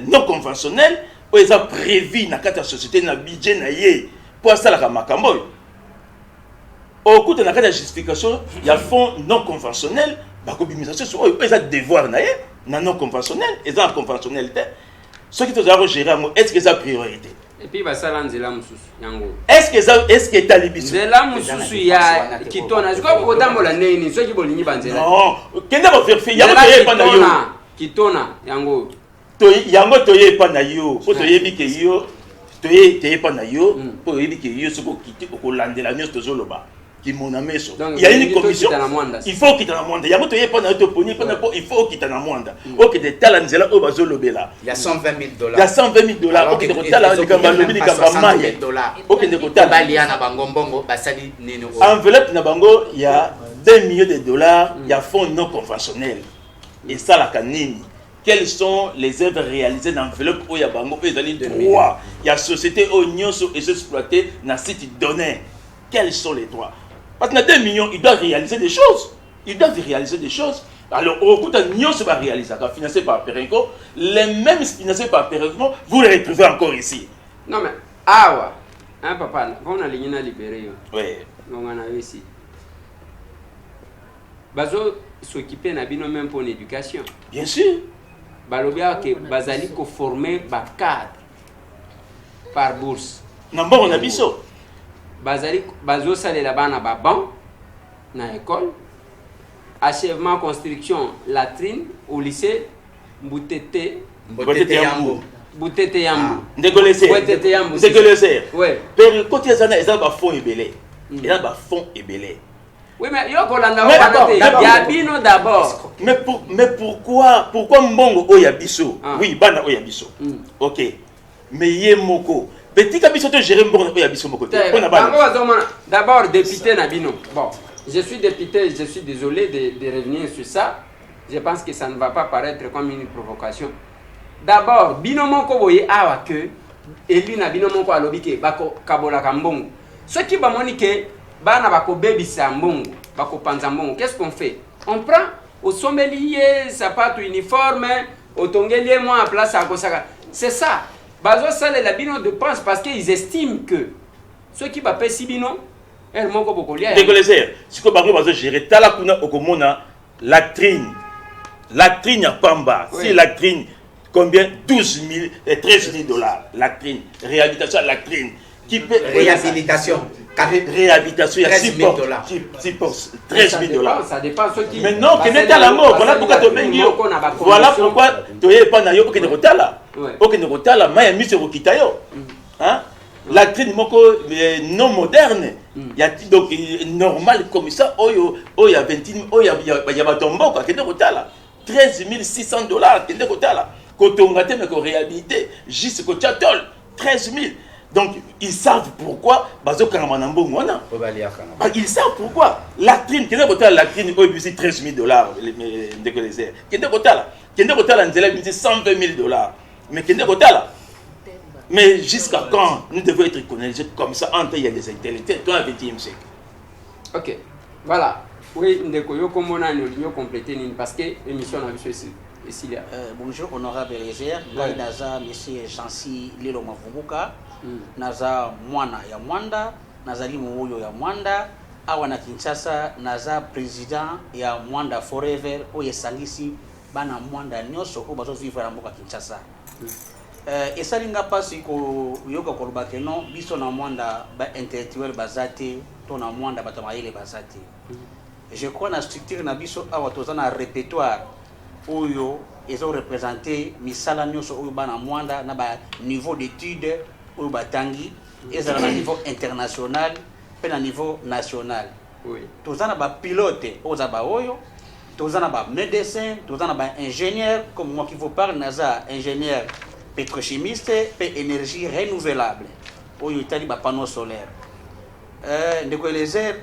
non conventionnels où ils ont prévu dans la société na budget na ye pour ça la makambo. Au cours de la justification, il y a fonds non conventionnels, bakobimisation sur eux, ils ont devoir na ye non conventionnel, ils ont conventionnalité. Ce qui doit gérer est-ce que ça priorité? Et puis basala nzela mususu yango. Est-ce que talibiso? Nzela mususu ya kitona. Je crois kotambola nini soki bolingi banzela. Non, kenda ba vérifier yango toye pa na yo. Kitona yango. Yango toye pa na yo. Po toyebi ke yo toye pa na yo, po toyebi ke yo soko kiti ko landela nyos tozoloba. qui mon ameso. Donc, Il y a une commission. Il faut qu'il t'en amende. Il y a un il faut qu'il t'en amende. Ok, des talents là au bazo lobela. Il y a 120 000 $. Il y a 120 000 $. Ok, des talents les gamba lobi les gamba maille. Ok, des talents. Baliana bango mbongo basali neno. Enveloppe na bango, il y a 2 millions de $. Il y a fonds non conventionnels. Et ça la canine. Quelles sont les œuvres réalisées dans l'enveloppe où il y a bango, où il y a 3. Il y a société oignon et exploité dans site donné. Quels sont les droits? Parce que 2 millions, ils doivent réaliser des choses. Ils doivent réaliser des choses. Alors, au coup de Nyon, se va réaliser, financé par Perenco. Les mêmes financés par Perenco, vous les retrouvez encore ici. Non, mais, ah ouais. Hein, papa, on a libéré. Oui. Donc, on a eu ici. Bazo s'occuper n'a même pour l'éducation. Bien sûr. Balobia que Bazali ko formé par cadre par bourse. Non, bon, on a biso. Bazali Bazo sale là-bas na ban na école. Achèvement construction latrine au lycée Boutete Yambo. Boutete Yambo. Ndegolese. Boutete Yambo. Ndegolese. Ouais. Mais côté ça ils ont fond et belé. Ils ont fond et belé. Oui, mais yo kolanda o Yabino d'abord. Mais pourquoi mbongo oyabiso? Oui, bana oyabiso. OK. Mais yemoko. Petit kabiso te gérer mbongo oyabiso moko. D'abord député Nabino. Bon, je suis député, je suis désolé de revenir sur ça. Je pense que ça ne va pas paraître comme une provocation. D'abord, bino moko boye awa que élu na bino moko alobi ke bako kabola kambongo. Ce qui va monique bana bako baby sambongo, bako panzambongo. Qu'est-ce qu'on fait? On prend au sommelier, sapato uniforme, au tongelier moi en place à Kosaka. C'est ça. Bazo sale la bino de pense parce qu'ils estiment que ceux qui va payer si bino, elle moko boko lia. Dégoléser. Ce que bango bazo gérer tala kuna okomona latrine. Latrine à Pamba. Oui. Si latrine combien 12 000 et 13 000 $. Latrine, réhabilitation à latrine. Qui peut réhabilitation. Réhabilitation, il y a 6 postes. 13 000 $. Ça dépend ceux qui. Mais non, qui n'est pas la mort. Voilà pourquoi tu as voilà pourquoi tu n'es pas dans le Rotala. Ok, le Rotala, mais il y a mis sur Rokitayo. Latrine non moderne. Il y a donc normal comme ça. Il y a 20 000, il y a Tombo qui est de Rotala. 13 600 $. Qui est de Rotala. Quand on a été réhabilité, juste que tu as 13 000. Donc, ils savent pourquoi. Ils savent pourquoi. Latrine, qui est de latrine, il y a 13 000 $. Qui est de 120 000 $. Mais qui est de mais jusqu'à quand nous devons être connectés comme ça entre il y a des intellectuels dans le 20e siècle? Ok, voilà. Oui, ndeko yo komona nous compléter parce que l'émission a vu ici là. Bonjour honorable Léger, Gai Naza monsieur Chancy Lelo Mavubuka, Naza mwana ya Mwanda, Nazali Muoyo ya Mwanda, awa na Kinshasa Naza président ya Mwanda Forever oyesangisi bana Mwanda nyoso ko bazo vivre na mboka Kinshasa. Esalinga pasi ko yoka koloba ke non biso na Mwanda ba intellectuel bazate to na Mwanda batamayele bazate. Je crois na structure na biso awa tozana répertoire oyo ezo représenter misala nyoso oyo bana Mwanda na ba niveau d'études oyo batangi ezala na niveau international pe na niveau national. Oui. Tozana ba pilote oza ba oyo tozana ba médecin, tozana ba ingénieur comme moi qui vous parle naza ingénieur pétrochimiste et énergie renouvelable oyo itali ba panneau solaire. Ndeko Léger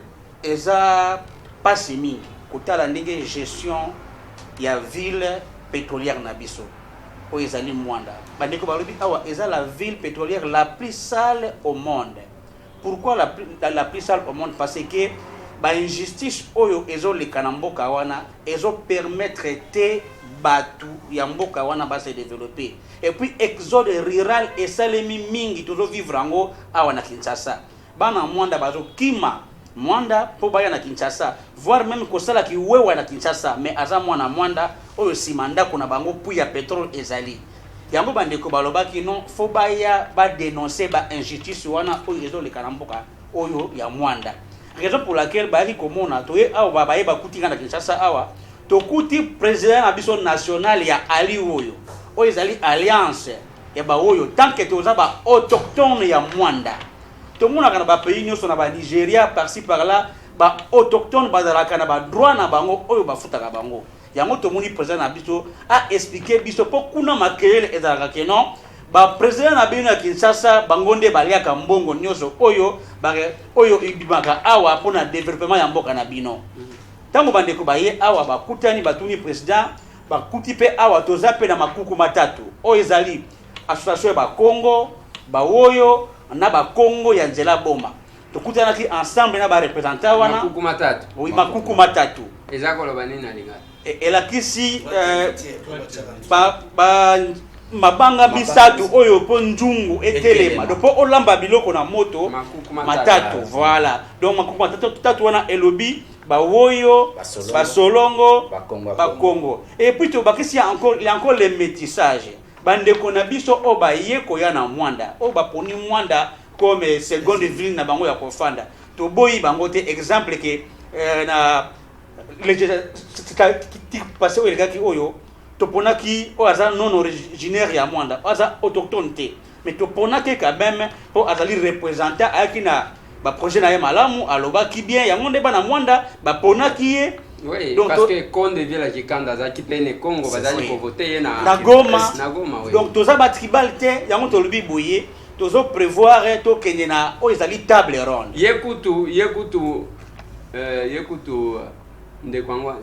eza pasi mingi kotala ndenge gestion ya ville pétrolière na biso oyo ezali Mwanda. Bandeko balobi awa eza la ville pétrolière la plus sale au monde. Pourquoi la plus sale au monde? Parce que ba injustice oyo ezoleka na mboka wana ezo permettre te batu ya mboka wana ba se développer. Et puis exode rural esalemi mingi tozo vivre ango awa na Kinshasa. Bana Mwanda bazo kima Mwanda po baya na Kinshasa, voire même kosala ki wewa na Kinshasa, mais aza mwana Mwanda oyo simanda kuna bango puya pétrole ezali. Yango bandeko balobaki non fo baya ba dénoncer ba injustice wana oyo ezoleka na mboka oyo ya Mwanda. Raison pour laquelle bari komona toye awa babaye bakutika na Kinshasa awa tokuti président na biso national ya Ali oyo oyo ezali alliance ya ba oyo tant que toza ba autochtone ya Mwanda. Tout le monde a un pays, nous sommes au Nigeria, par-ci par-là, ba autochtone bazalaka na ba droit na bango oyo bafutaka bango yango tomoni président na biso a expliquer biso po kuna makelele ezalaka ke non ba président na bino ya Kinshasa bango nde baliaka mbongo nyonso oyo oyo ibimaka awa mpona développement ya mboka na bino tango bandeko baye awa bakutani batuni président bakuti pe awa toza pe na makuku matatu oyo ezali association ya bakongo bawoyo na bakongo ya nzela boma tokutanaki ensemble na ba representant wana makuku matatu oui makuku matatu ezako loba nini na linga elakisi mabanga bisatu oyo po njungu etelema dopo olamba biloko na moto matatu voilà donc makuku matatu tatu wana elobi bawoyo basolongo bakongo et puis to bakisi encore il y a encore les métissages bandeko na biso o baye koya na mwanda o baponi mwanda comme seconde ville na bango ya kofanda to boyi bango te exemple ke na qui passé au gars qui oyo toponaki o aza non originaire ya mwanda aza autochtone te mais toponaki quand même po azali représentant aki na ba projet na ye malamu alobaki bien yango nde bana mwanda baponaki ye. Oui, donc, parce que Konde vient la Jikanda, za qui plein Congo, bazali pour voter na Goma. Oui. Donc toza ba tribal te yango tolobi boye tozo prévoir to kende na o ezali table ronde. Yekutu ndekwango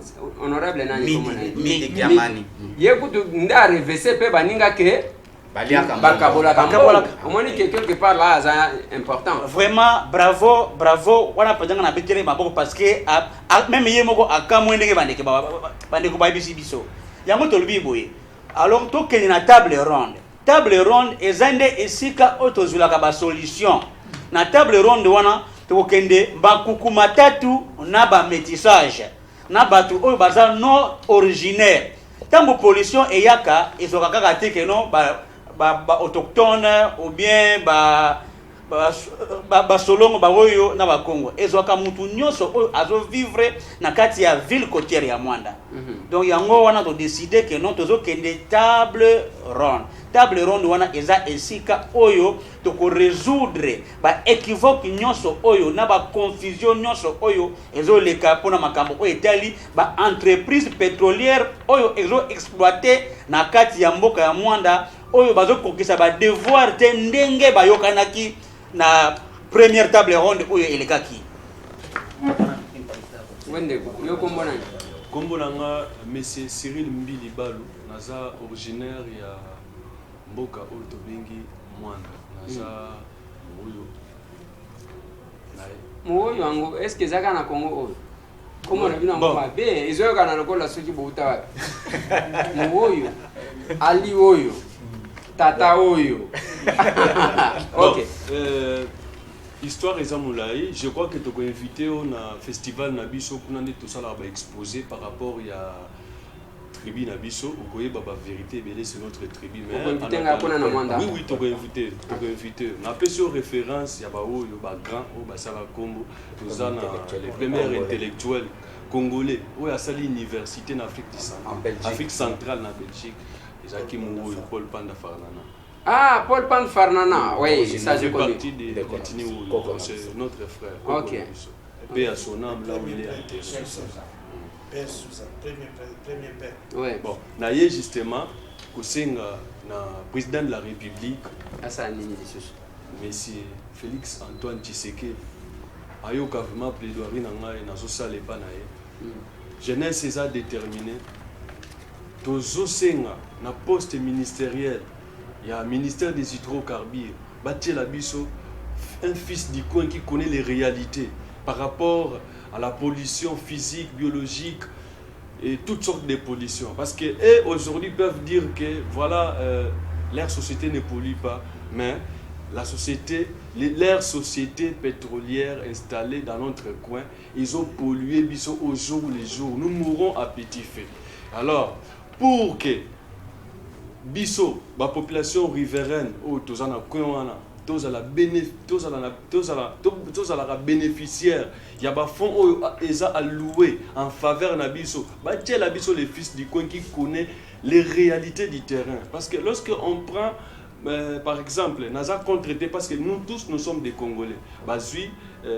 honorable nani komona midi kiamani yekutu nda revese pe baninga ke bakabola omoni que quelque part là c'est important vraiment bravo wana pajanga na betele maboko parce que même yemoko akamwe ndenge bandeko ba biso yango tolobi boye alors to kende na table ronde ezande esika otozulaka ba solution na table ronde wana to kende bakuku matatu na ba métissage na batu oyo baza non originaire tambo pollution eyaka ezokaka kaka te non ba autochtone ou bien ba solongo ba oyo na ba Congo ezokaka mutu nyonso oyo azo vivre na kati ya ville côtière ya Mwanda. Donc yango wana to décider que non tozo kende table ronde wana eza esika oyo to ko résoudre ba équivoque nyonso oyo na ba confusion nyonso oyo ezo leka pona makambo oyo etali ba entreprise pétrolière oyo ezo exploiter na kati ya mboka ya Mwanda oyo bazo kokisa ba devoir te ndenge bayokanaki na première table ronde oyo elekaki. Wende yo kombona Kombolanga monsieur Cyril Mbili Balu naza originaire ya mboka oyo tobengi Mwanda naza moyo yango est-ce que zaka na Congo oyo komo na bino ngoma be ezoyo kana lokola soki bouta wapi moyo ali oyo tata oyo OK histoire eza molai je crois que toko invité on a festival na biso kuna nde tosala ba exposé par rapport ya tribu na biso okoyeba ba vérité belé c'est notre tribu mais oui toko invité na peso référence ya ba oyo ba grand o ba sala kombo tozana les premiers intellectuels congolais oyo asali université na Afrique centrale na Belgique ezaki moyo Paul Panda Farnana. Ah, Paul Pan Farnana, oui, ça je connais. C'est notre frère. Ok. Paix à son âme, là où il est enterré. Paix sous sa premier père. Oui. Bon, naïe justement, Kosenga, na président de la République, Monsieur Félix Antoine Tshisekedi, ayoka vraiment plaidoirie nanga et nazo sale pa naïe. Jeunesse César déterminé. Tozo senga na poste ministériel. Il y a un ministère des hydrocarbures, Batie Labiso, un fils du coin qui connaît les réalités par rapport à la pollution physique, biologique et toutes sortes de pollutions. Parce que aujourd'hui peuvent dire que voilà, leur société ne pollue pas, mais la société, leur société pétrolière installée dans notre coin, ils ont pollué Biso au jour le jour. Nous mourrons à petit feu. Alors, pour que biso ba population riveraine o tozana koyana tozala bénéficiaire ya ba fonds o eza alloué en faveur na biso ba tiela biso les fils du coin qui connaît les réalités du terrain parce que lorsque on prend par exemple, Naza contre-traité parce que nous tous, nous sommes des Congolais. Bazui,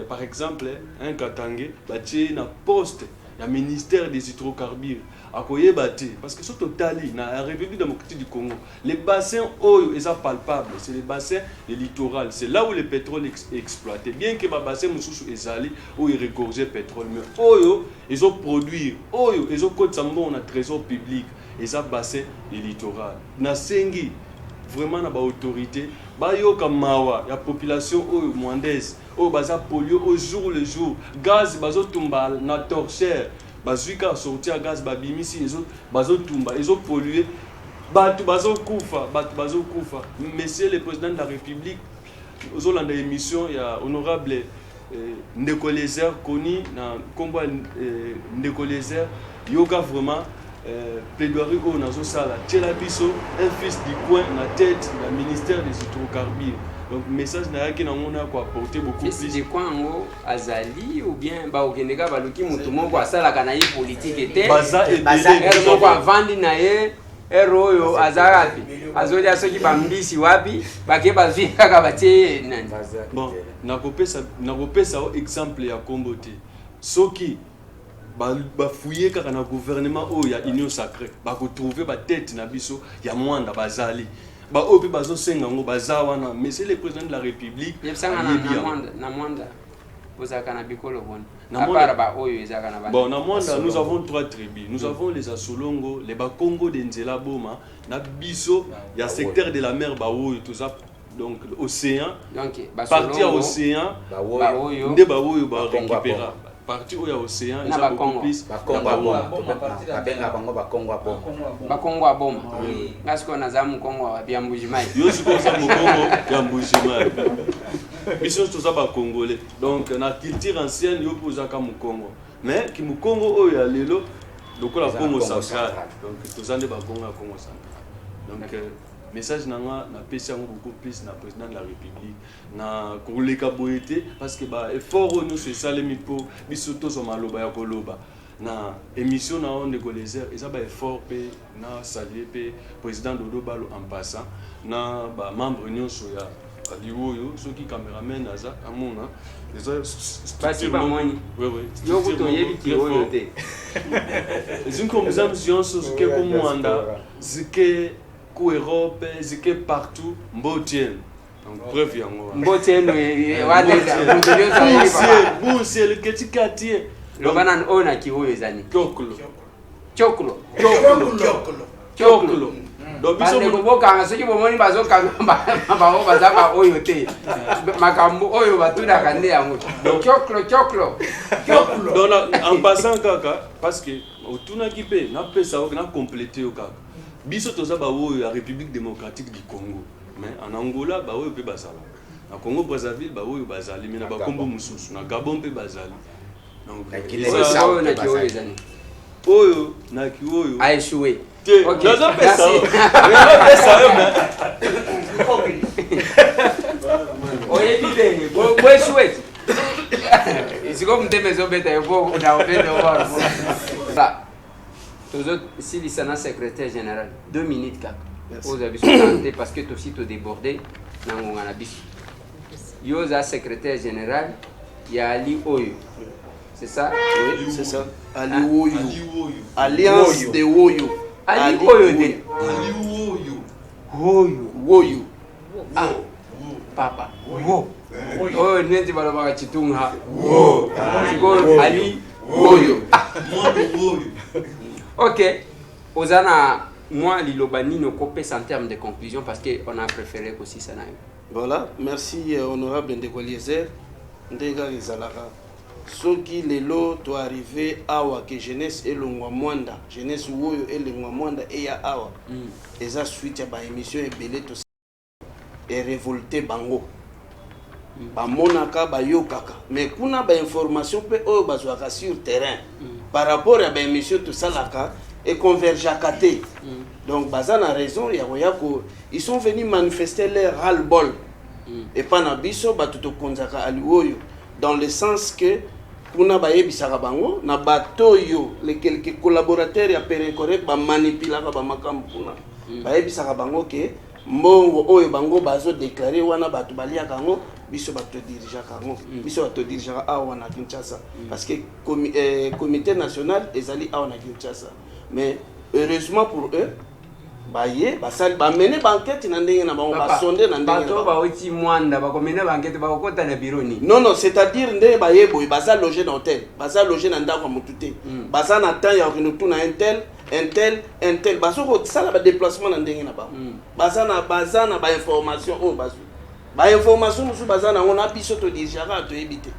par exemple, un Katangé, Batie na poste, il y a ministère des hydrocarbures. Akoye Batie, parce que sur Totali, dans la République démocratique du Congo, les bassins Oyo, ils sont palpables, c'est les bassins des littorales. C'est là où le pétrole est exploité. Bien que les bassins Moussou Ezali, où ils regorgeaient le pétrole, mais Oyo, ils ont produit, Oyo, ils ont côté on a trésor public, ils ont bassins des littorales. Na Sengi, vraiment na ba autorité ba yo kamawa ya population oyo mwandaise oyo baza polio au jour le jour gaz bazo tumba na torchère bazuika sortir gaz babimisi bazo tumba ezo polluer batu bazo kufa monsieur le président de la république ozolanda émission ya honorable Ndeko Lézer Koni na kombo Ndeko Lézer yoka vraiment plaidoirie au nazo sala tela biso un fils du coin na tête du ministère des hydrocarbures. Donc message na yaki na ngona ko apporter beaucoup plus. Fils du coin ngo azali ou bien ba okendeka baluki mutu moko asala kana yi politique était baza et moko avandi na ye ero yo azarapi azoli asoki bambisi wapi bake bazwi kaka batie nani. Bon nakopesa exemple ya kombote soki ba fouiller kaka na gouvernement o ya union sacrée ba ko trouver ba tête na biso ya mwanda bazali ba opi bazo senga ngo bazawana monsieur le président de la république na mwanda bozaka na bikolo bon na para ba oyo ezaka na ba bon na mwanda nous avons 3 tribus nous avons les Asolongo les Bakongo de Nzela Boma na biso ya secteur de la mer ba oyo tout ça donc océan donc partie à océan ba oyo nde ba oyo ba récupérer partie où il y a océan il y a beaucoup plus Bakongo aboma ngasko na zamu Kongo ya Mbujimai yo siko za Kongo ya Mbujimai biso to za ba Congolais donc na culture ancienne yo poza ka Kongo mais ki Kongo o ya lelo lokola Congo central donc to za nde ba Congo central donc message nanga na pesi yango beaucoup plus na président de la république na koleka boyete parce que ba effort nous c'est ça les mipo biso to so maloba ya koloba na émission na Ndeko Lézer eza ba effort pe na saluer pe président Dodo Balo en passant na ba membre nyonso ya Aliwoyo soki cameraman aza amona Basi ba mwani oui yo kuto yebi ki oyo te zinko muzamzion so ke ko mwanda zike ku Europe zike partout mbotien donc preuve yango mbotien wadeza mutulio sa bon c'est le ketikati lobana ona ki oyo ezani choklo donc biso boboka soki bomoni bazoka ba bazaba oyo te makambo oyo batuna kande yango choklo donc en passant kaka parce que otuna ki pe na pesa na compléter o kaka biso toza ba oyo ya République démocratique du Congo mais en Angola ba oyo pe basala na Congo Brazzaville ba oyo bazali mais na ba kombo mususu na Gabon pe bazali donc oyo na ki oyo ezani oyo na ki oyo a échoué. Ok, non, pesa oye bibenge bo échoué isiko mtemezo beta yo na obede wa si le Sénat secrétaire général 2 minutes kaka vous avez soutenté parce que aussi to débordé na ngona biso yo za secrétaire général ya Ali Oyo c'est ça oui c'est ça Ali Oyo alliance de Oyo Ali Oyo de Oyo ah papa oh nezi balobaka chitunga Ali Oyo ok ozana moi liloba nino kopesa en termes de conclusion parce que on a préféré aussi ça. Voilà, merci honorable Ndeko Lézer ndega ezalaka soki lelo to arrivé awa que jeunesse elongwa mwanda jeunesse oyo elongwa mwanda eya awa eza suite ya ba émission ebele to et révolté bango bamonaka bayokaka mais kuna ba information pe oyo bazwaka sur terrain par rapport à ba émission to salaka et convergeaka te donc bazana raison ya koyako ils sont venus manifester leur ras-le-bol et pas na biso batuto konzaka Ali Oyo dans le sens que kuna bayebisaka bango na batoyo les quelques collaborateurs ya Périn Correct ba manipulaka ba makambo kuna bayebisaka bango que mbongo oyo bango bazo déclarer wana bato balia kango biso bato dirija kango biso bato dirija awa na Kinshasa parce que comité national ezali awa na Kinshasa mais heureusement pour eux baye basali bamene banquette na ndenge na bango basonde na ndenge bato baoti mwanda bakomene banquette bakokota na bureau ni non c'est-à-dire ndenge baye boy baza loger na hôtel baza loger na ndako mutute baza na temps ya retour na un tel basoko sala ba déplacement na ndenge na bango baza na ba information o bazo ba information musu baza na ngona biso to dijara to ebite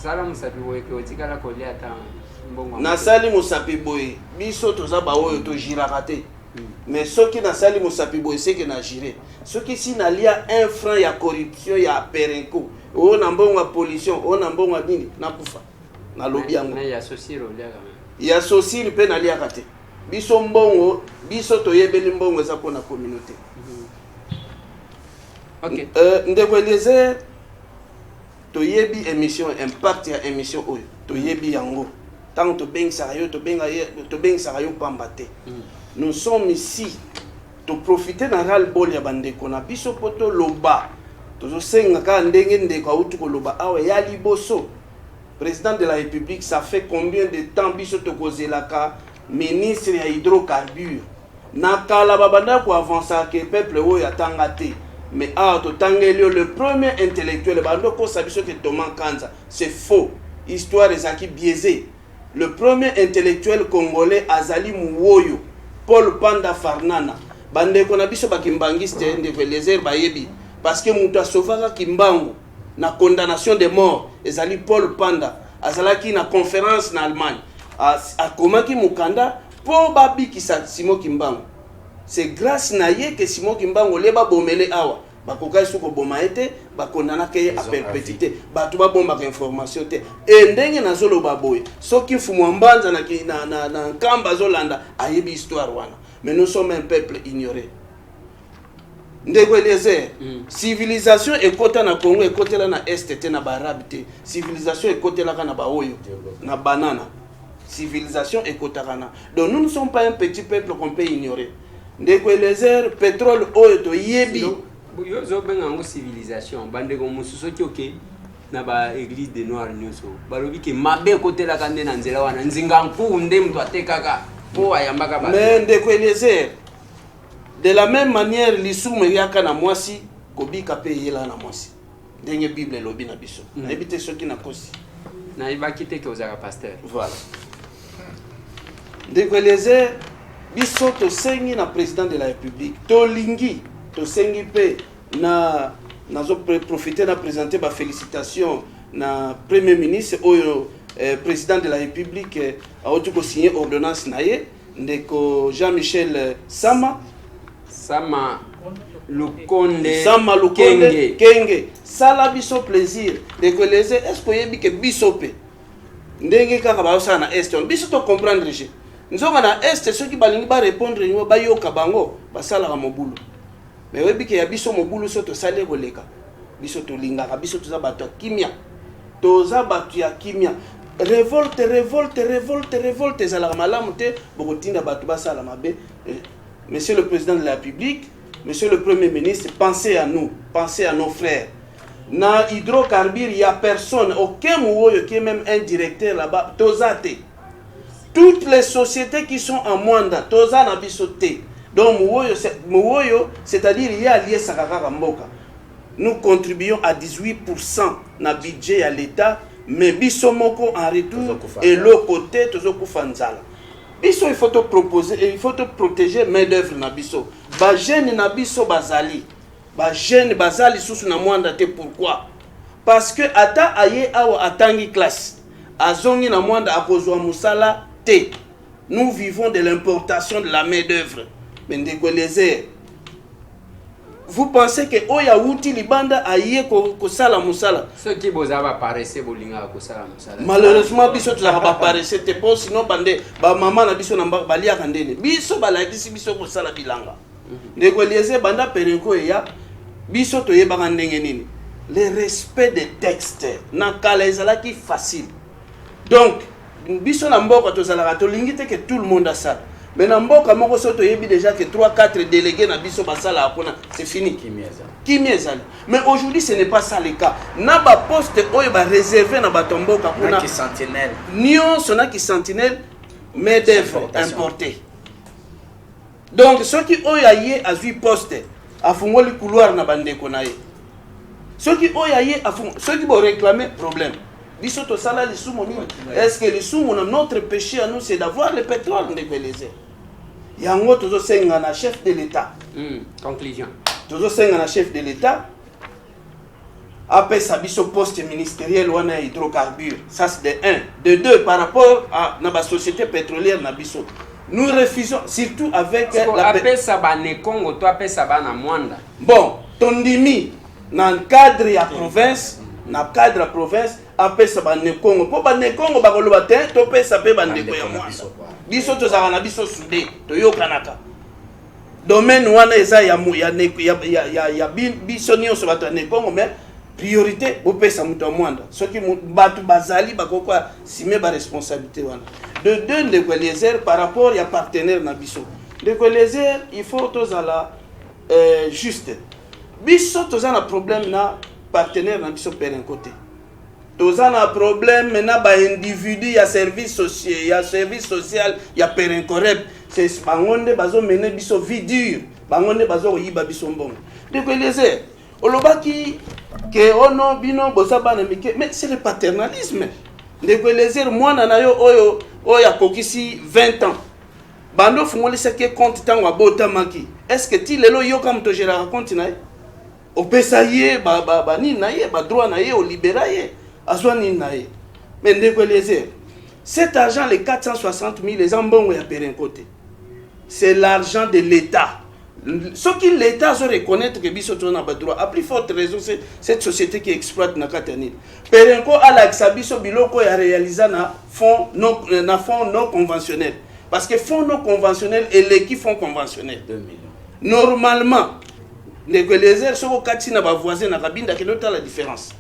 sala musapi boye ke otikala kolia ta mbongo na sali musapi boye biso toza ba oyo to jiraka te mais ceux qui na sali musapi boye c'est que na giré ceux qui si na lia un franc ya corruption ya perenco o na mbongo pollution o na mbongo nini na kufa na lobby yango na ya société olia kama ya société pe na lia kate biso mbongo biso to yebeli mbongo za ko na communauté OK ndeko Eliezer to yebi émission impact ya émission oyo to yebi yango tant to bengisa yo to bengisa yo pambate nous sommes ici to profiter na ral bol ya bandeko na biso poto loba tozo senga ka ndenge ndeko autu ko loba awe ya liboso président de la République ça fait combien de temps biso to kozelaka ministre ya hydrocarbures na kala babanda ko avancer que peuple oyo atanga te mais to tangeli le premier intellectuel bando ko sabiso que Thomas Kanza c'est faux histoire ezaki biaisé le premier intellectuel congolais azali Muwoyo Paul Panda Farnana bande ko na biso bakimbangiste ndeko Eliezer bayebi parce que muta sofaka kimbangu na condamnation de mort ezali Paul Panda azalaki na conférence na Allemagne akomaki mukanda po babikisa Simon Kimbangu c'est grâce na ye que Simon Kimbangu leba bomele awa bakokai suko boma ete bakondana ke a perpétuité batu ba bomba ka information te e ndenge na zolo baboye soki fumu mbanza na kamba zolanda ayebi histoire wana mais nous sommes un peuple ignoré ndeko Eliezer civilisation ekota na Congo ekotela na est te na barabe te civilisation ekotela kana ba oyo na banana civilisation ekota kana donc nous ne sommes pas un petit peuple qu'on peut ignorer ndeko Eliezer pétrole oyo to yebi yo zo benga ngo civilisation bande ko mususo kyoke na ba église de noir nyonso balobi ke mabe kotela kande na nzela wana nzinga nkunde mtu atekaka po ayambaka ba mais ndeko Eliezer de la même manière lisumu yaka na mwasi kobika pe yela na mwasi ndenge bible lobi na biso na ebite soki na kosi na ibaki te ke ozaka pasteur voilà ndeko Eliezer biso to sengi na président de la République to lingi to sengi pe na nazo profiter na présenter ba félicitations na premier ministre oyo président de la République a auto ko signer ordonnance na ye ndeko Jean-Michel Sama Lukonde Kenge sala biso plaisir ndeko Eliezer est-ce que yebi ke biso pe ndenge kaka ba osana na est biso to comprendre je nzoka na est ceux qui balingi ba répondre ni ba yoka bango basala ka mobulu mais webi ke ya biso mobulu so to sale koleka biso to lingaka biso to za bato kimia to za bato ya kimia révolte ezala malamu te bokotinda bato basala mabe. Monsieur le président de la République, monsieur le premier ministre, pensez à nous, pensez à nos frères. Na hydrocarbures, il n'y a personne, aucun Muwoyo qui est même un directeur là-bas, Tozate. Toutes les sociétés qui sont en Mwanda, Toza na bisote. Donc Muwoyo, c'est-à-dire il y a lié Sakaka Mboka. Nous contribuons à 18% na budget à l'État, mais Bisomoko en retour et l'autre côté, Tozoku Fanzala. Biso il faut te proposer et il faut te protéger main d'œuvre na biso. Ba jeune na biso bazali. Ba jeune bazali sous na Mwanda te pourquoi? Parce que ata aye awa atangi classe. Azongi na Mwanda akozwa musala te. Nous vivons de l'importation de la main d'œuvre. Mais ndeko Eliezer, vous pensez que oya wuti libanda aye ko sala musala? Ceux qui bozaba paraissent bolinga ko sala musala. Malheureusement biso tu la ba paraissait te pas sinon bande ba maman na biso na balia kandene. Biso balakisi biso ko sala bilanga. Ndeko Eliezer banda perenko ya biso to yeba ndenge nini. Le respect des textes na kala ezala ki facile. Donc biso na mboka to zala to lingite que tout le monde a ça. Mais dans mboka moko soto yebi déjà que 3-4 délégués na biso basala akona, c'est fini. Qui miezali. Mais aujourd'hui ce n'est pas ça le cas. Na ba poste oyo ba réservé na batomboka kuna. Qui sentinelle. Nyon sona qui sentinelle mais d'œuvre importé. Donc ceux qui oyo aye azui poste afungoli couloir na bandeko na ye. Ceux qui oyo aye afungoli ceux qui vont réclamer problème. Biso to sala li sumo ni. Est-ce que le sumo notre péché à nous c'est d'avoir le pétrole de Belize. Yango tozo senga na chef de l'État. Conclusion. Tozo senga na chef de l'État. Après sa biso poste ministériel wana hydrocarbures. Ça c'est de 1. De 2 par rapport à la société pétrolière na biso. Nous refusons surtout avec la appel ça ba ne Congo, toi appel ça ba na Mwanda. Bon, tondimi dans le cadre ya province, na cadre province appel ça ba ne Congo. Po ba ne Congo ba koloba te to pe ça pe ba ndeko ya Mwanda. Biso to za na biso soudé to yokanaka. Domaine wana eza ya biso nyonso bato ne Congo mais priorité au pesa muto Mwanda. Ce qui batu bazali bakoko sime ba responsabilité wana. De 2 les Eliezer par rapport à partenaire na biso. Les Eliezer il faut tous à la juste. Biso tous un problème na partenaire na biso per un côté. Tous un problème na ba individu ya service social ya per incorrect. C'est bangonde bazo mener biso vie dure. Bangonde bazo yiba biso mbongo. Les Eliezer olobaki que ono bino bosaba na mike mais c'est le paternalisme. Les Eliezer mwana na yo oyo a kokisi 20 ans. Bando fungoli seke compte tango abota maki. Est-ce que ti lelo yo kam to gera compte na ye? O pesa ye ba ni na ye ba droit na ye o libéra ye. Azwa ni na ye. Mais ndeko Eliezer. Cet argent les 460 000 les ambongo ya perin côté. C'est l'argent de l'État. Ce qui l'État se reconnaître que biso tona ba droit. A plus forte raison c'est cette société qui exploite na Katani. Perenko ala biso biloko ya réaliser na fonds non conventionnel. Parce que fonds non conventionnel et les fonds conventionnels. 2 millions. Normalement, les Eliezer sont kati na ba voisin na Kabinda que nota la différence.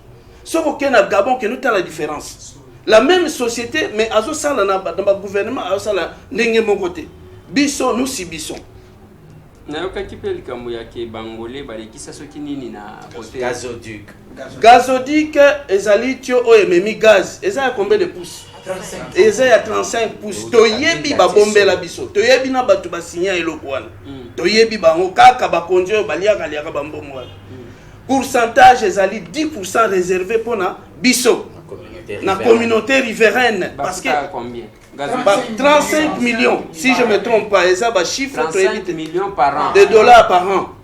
Soko ke na Gabon que nota la différence. La même société mais azo sala na ba gouvernement azo sala ndenge mon côté. Biso nous subissons. Nayokaki pe likambo ya ke bangolais balekisa soki nini na côté gazoduc. Gazoduc ezali tio o ememi gaz. Eza ya combien de pouces? 35. Eza ya 35 pouces. Toyebi ba bombela biso. Toyebi na batu ba signer eloko wana. Toyebi bango kaka ba konjo baliaka liaka ba mbombo wana. Pourcentage ezali 10% réservé pour na biso. Na communauté riveraine parce que combien? 35 millions, si je ne me trompe pas, et ça va chiffre 35 millions par an. de dollars par an.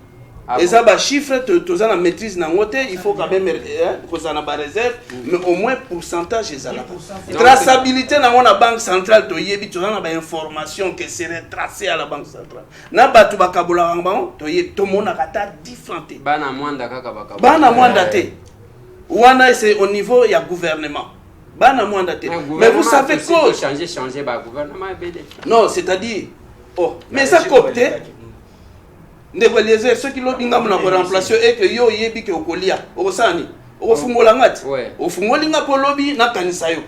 Et ça va chiffre, tu as la maîtrise dans l'hôtel, il faut quand même que ça ait une réserve, mais au moins pourcentage est là. Traçabilité dans la banque centrale, tu as une information qui serait tracée à la banque centrale. Na batu bakabola rangbang, tu as tout le monde a différent. Bana mwanda kaka bakabola. Bana mwanda te. Wana c'est au niveau il y a gouvernement. Mais vous savez quoi? Changer bah gouvernement BD. Non, c'est-à-dire mais ça copté. Ndeko Eliezer ceux qui l'ont binga mona ko remplacer et que yo yebi ke okolia. Okosani. Okofungola ngati. Ofungoli nga ko lobby na kanisa yo.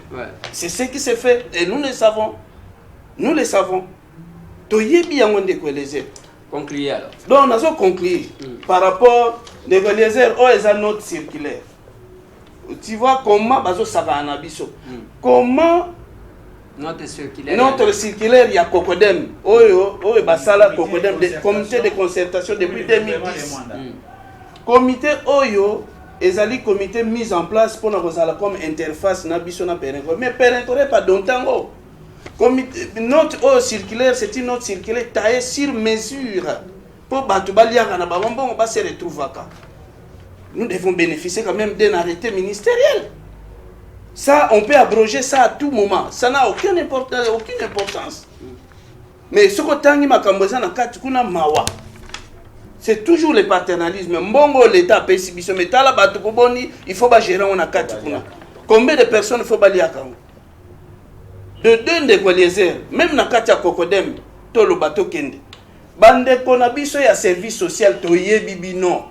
C'est ce qui se fait et nous le savons. Nous le savons. To yebi yango Ndeko Eliezer. Conclure alors. Donc on a conclure par rapport Ndeko Eliezer eza note circulaire. Tu vois comment bazo savana biso. Comment notre circulaire ya Cocodem oyo basala Cocodem de comité de concertation depuis 2010. Comité oyo ezali comité mis en place pour na kozala comme interface na biso na Perenco mais Perenco pas dontango. Comité note oyo circulaire c'est une note circulaire taillée sur mesure pour batu baliaka na babongo ba se retrouvaka. Nous devons bénéficier quand même d'un arrêté ministériel. Ça, on peut abroger ça à tout moment. Ça n'a aucune importance. Mais ce que tangi makamboza na kati kuna mawa. C'est toujours le paternalisme. Mbongo l'État paye si biso metala batu ko boni, il faut ba gérer on a kati kuna. Combien de personnes il faut balia kango? De deux Ndeko Eliezer, même na kati ya Cocodem, to lo bato kende. Bande kona biso ya service social to yebi bino.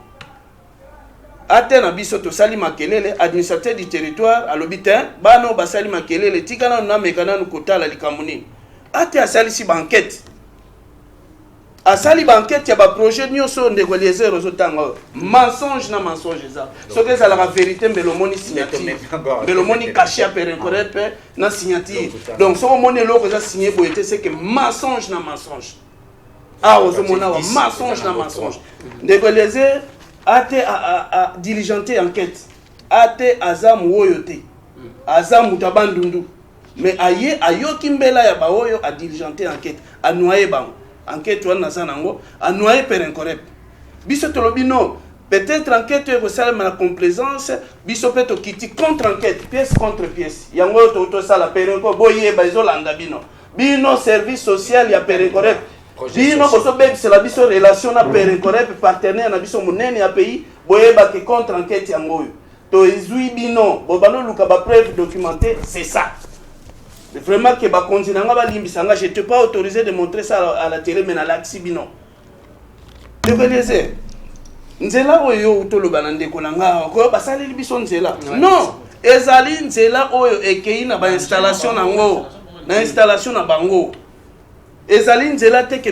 Atena biso to sali makelele administrateur du territoire à l'habitant bano basali makelele tikana na mekana no kotala likamuni ate asali si banquette asali banquête ya ba projet nyonso ndeko Eliezer ozotanga mensonge na mensonge eza soki ezalaka vérité mbelomoni signature mbelomoni caché ya perencorepe na signature donc soki omoni eloko eza signé boye te c'est que mensonge na mensonge ozomona wa mensonge na mensonge ndeko Eliezer ate a diligenter enquête ate azamu oyo te azamu tabandundu mais ayoki mbela ya ba oyo a diligenter enquête a noyer bango enquête wana naza nango a noyer perencorep biso tolobi non peut-être enquête eko salama na complaisance biso pe tokiti contre enquête pièce contre pièce yango to sala perenco boyeba ezolanda bino service social ya perencorep bino boso bebisela biso relation na perencorep partenaire na biso monene ya pays boyeba ke contre enquête yango oyo to izui bino bobano luka ba preuve documentée c'est ça. Vraiment que ba continue nga ba limbisanga, je t'ai pas autorisé de montrer ça à la télé mais na l'axi bino. Tu connaissez? Nzela oyo utoloba na ndeko na nga ko basali biso nzela. Non, ezali nzela oyo ekei na ba installation nango, na installation na bango. Ezali nzela te ke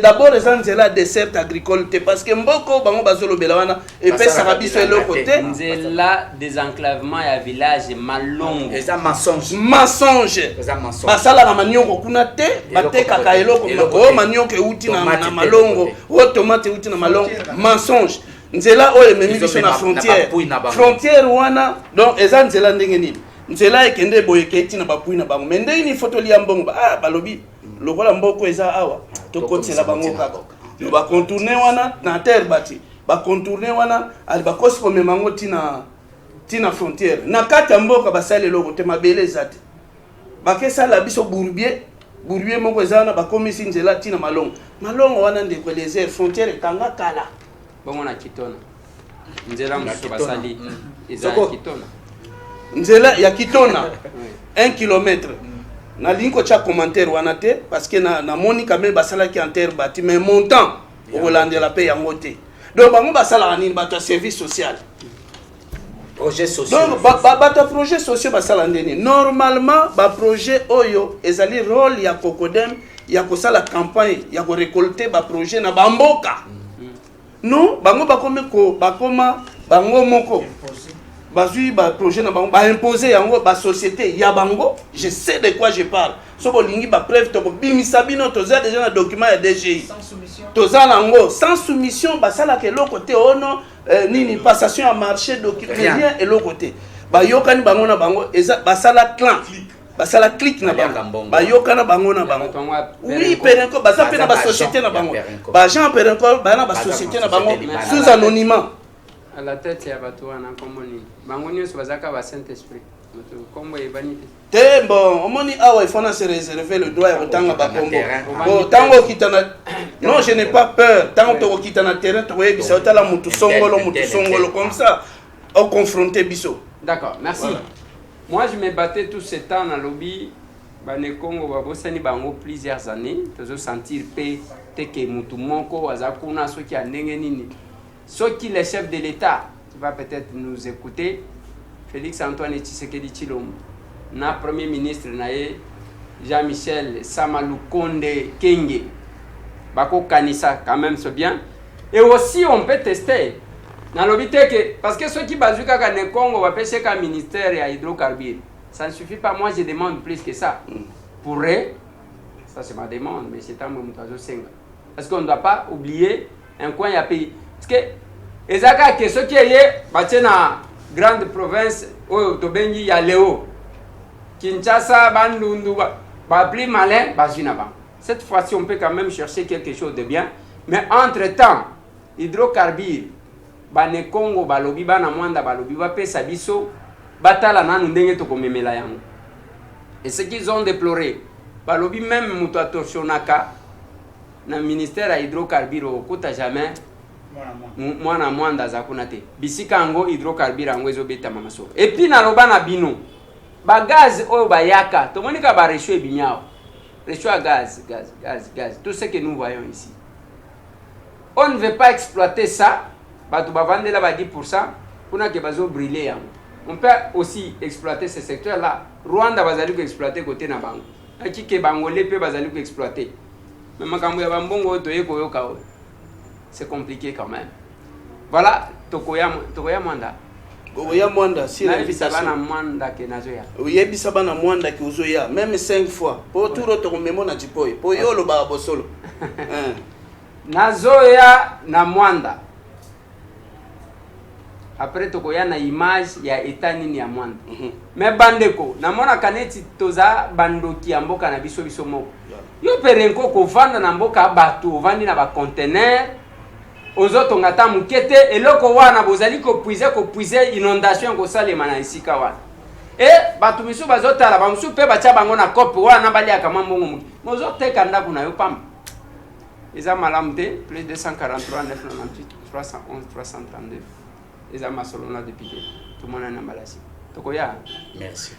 d'abord ezali nzela dessert agricole te parce que mboko bango bazolobela wana epesaka biso eloko te nzela désenclavement ya village malongo eza mensonge basalaka manioko kuna te batekaka eloko o manioko euti na malongo o tomate euti na malongo mensonge nzela oyo ememi biso na frontière wana donc eza nzela ndenge nini nzela ekende boye keti na bapui na bango mais ndenge ni foto lia mbongo balobi lokola mboko eza awa to kotela bango kaka ba contourner wana na terre bati ba contourner wana ali ba kosi ko memango tina frontière na kati ya mboka basale loko te mabele zate bakesa la biso bourbier moko eza na ba komisi nzela tina malongo wana ndeko Eliezer frontière kanga kala bongo na kitona nzela muso basali eza kitona nzela ya kitona 1 km na linko cha commentaire wana te parce que na moni quand même basala ki en terre bâti mais montant au Hollande la paix yango te donc bango basala nini bato service social projet social donc bato projet social basala ndeni normalement ba projet oyo ezali rôle ya Cocodem ya kosala campagne ya ko récolter ba projet na bamboka non bango bakoma bango moko bazui ba projet na bango ba imposer yango ba société ya bango je sais de quoi je parle so bolingi ba preuve to bimisa bino toza déjà na document ya DGI sans soumission toza nango sans soumission basala ke loko te ono nini passation à marché document rien et loko te ba yokani bango na bango eza basala clan basala clique na bango ba yokana bango na bango oui perenco basa pe na ba société na bango ba Jean perenco ba na ba société na bango sous anonymat à la tête ya bato wana komoni bango nyonso bazaka ba Saint-Esprit moto kombo ebani te bon omoni awa il faut na se réserver le droit ya kotanga ba kombo bon tango kitana non je n'ai pas peur tango to kitana terrain to yebisa otala mutu songolo comme ça au confronter biso. D'accord, merci. Voilà. Moi je me battais tout ce temps dans lobby bane Congo babosani bango plusieurs années tozo sentir paix te ke mutu moko azakuna soki andenge nini. Ceux qui les chefs de l'État, tu vas peut-être nous écouter, Félix Antoine Tshisekedi Tshilombo, na premier ministre nae Jean-Michel Samalukonde Kenge, Bako Kanisa quand même c'est bien. Et aussi on peut tester. Dans l'obité parce que ceux qui bazuka kane Congo va pêcher qu'un ministère et à hydrocarbures, ça ne suffit pas. Moi je demande plus que ça. Pourrait, ça c'est ma demande, mais c'est un moment parce qu'on ne doit pas oublier un coin à pays. Parce que ezaka que ce qui est na grande province au tobengi ya Léo Kinshasa Bandundu ba plus malin bazina ba. Cette fois-ci on peut quand même chercher quelque chose de bien, mais entre-temps hydrocarbures bane Congo balobi bana mwanda balobi ba pesa biso batala nanu ndenge to komemela yango. Et ce qu'ils ont déploré balobi même muto atoshonaka na ministère à hydrocarbures okota jamais mwana mwanda za kuna te bisika ngo hydrocarbure ngo ezobeta mamaso et puis na loba na bino ba gaz oyo bayaka to monika ba recho ebinyao recho gaz tout ce que nous voyons ici on ne veut pas exploiter ça ba to ba vandela ba 10% kuna ke bazo brûler yango on peut aussi exploiter ce secteur là Rwanda bazali ko exploiter côté na bango akike bangolé pe bazali ko exploiter mais makambo ya bambongo to yeko yoka o c'est compliqué quand même. Voilà, tokoya mwanda. Oya mwanda si l'invitation na mwanda ke nazoya. Oyebisa bana mwanda ke ozoya même 5 fois. Po turo to memo na jipoy. Po yolo ba bosolo. Nazoya na mwanda. Après tokoya na image ya état nini ya mwanda. Mais bandeko, namona kaneti toza bandoki ya mboka na biso moko. Yo perenko ko vanda na mboka bato, vandi na ba conteneur. Ozoto ngata mukete eloko wana bozali ko puiser inondation ko salema na isika wana. Batu misu bazotala ba musu pe bacha bango na kope wana bali akama mbongo muki. Mozoteka ndako na yo pamba. Eza malamu te plus 243 998 311 332. Eza masolona député. Tout le monde a un embalasi. Tokoya. Merci.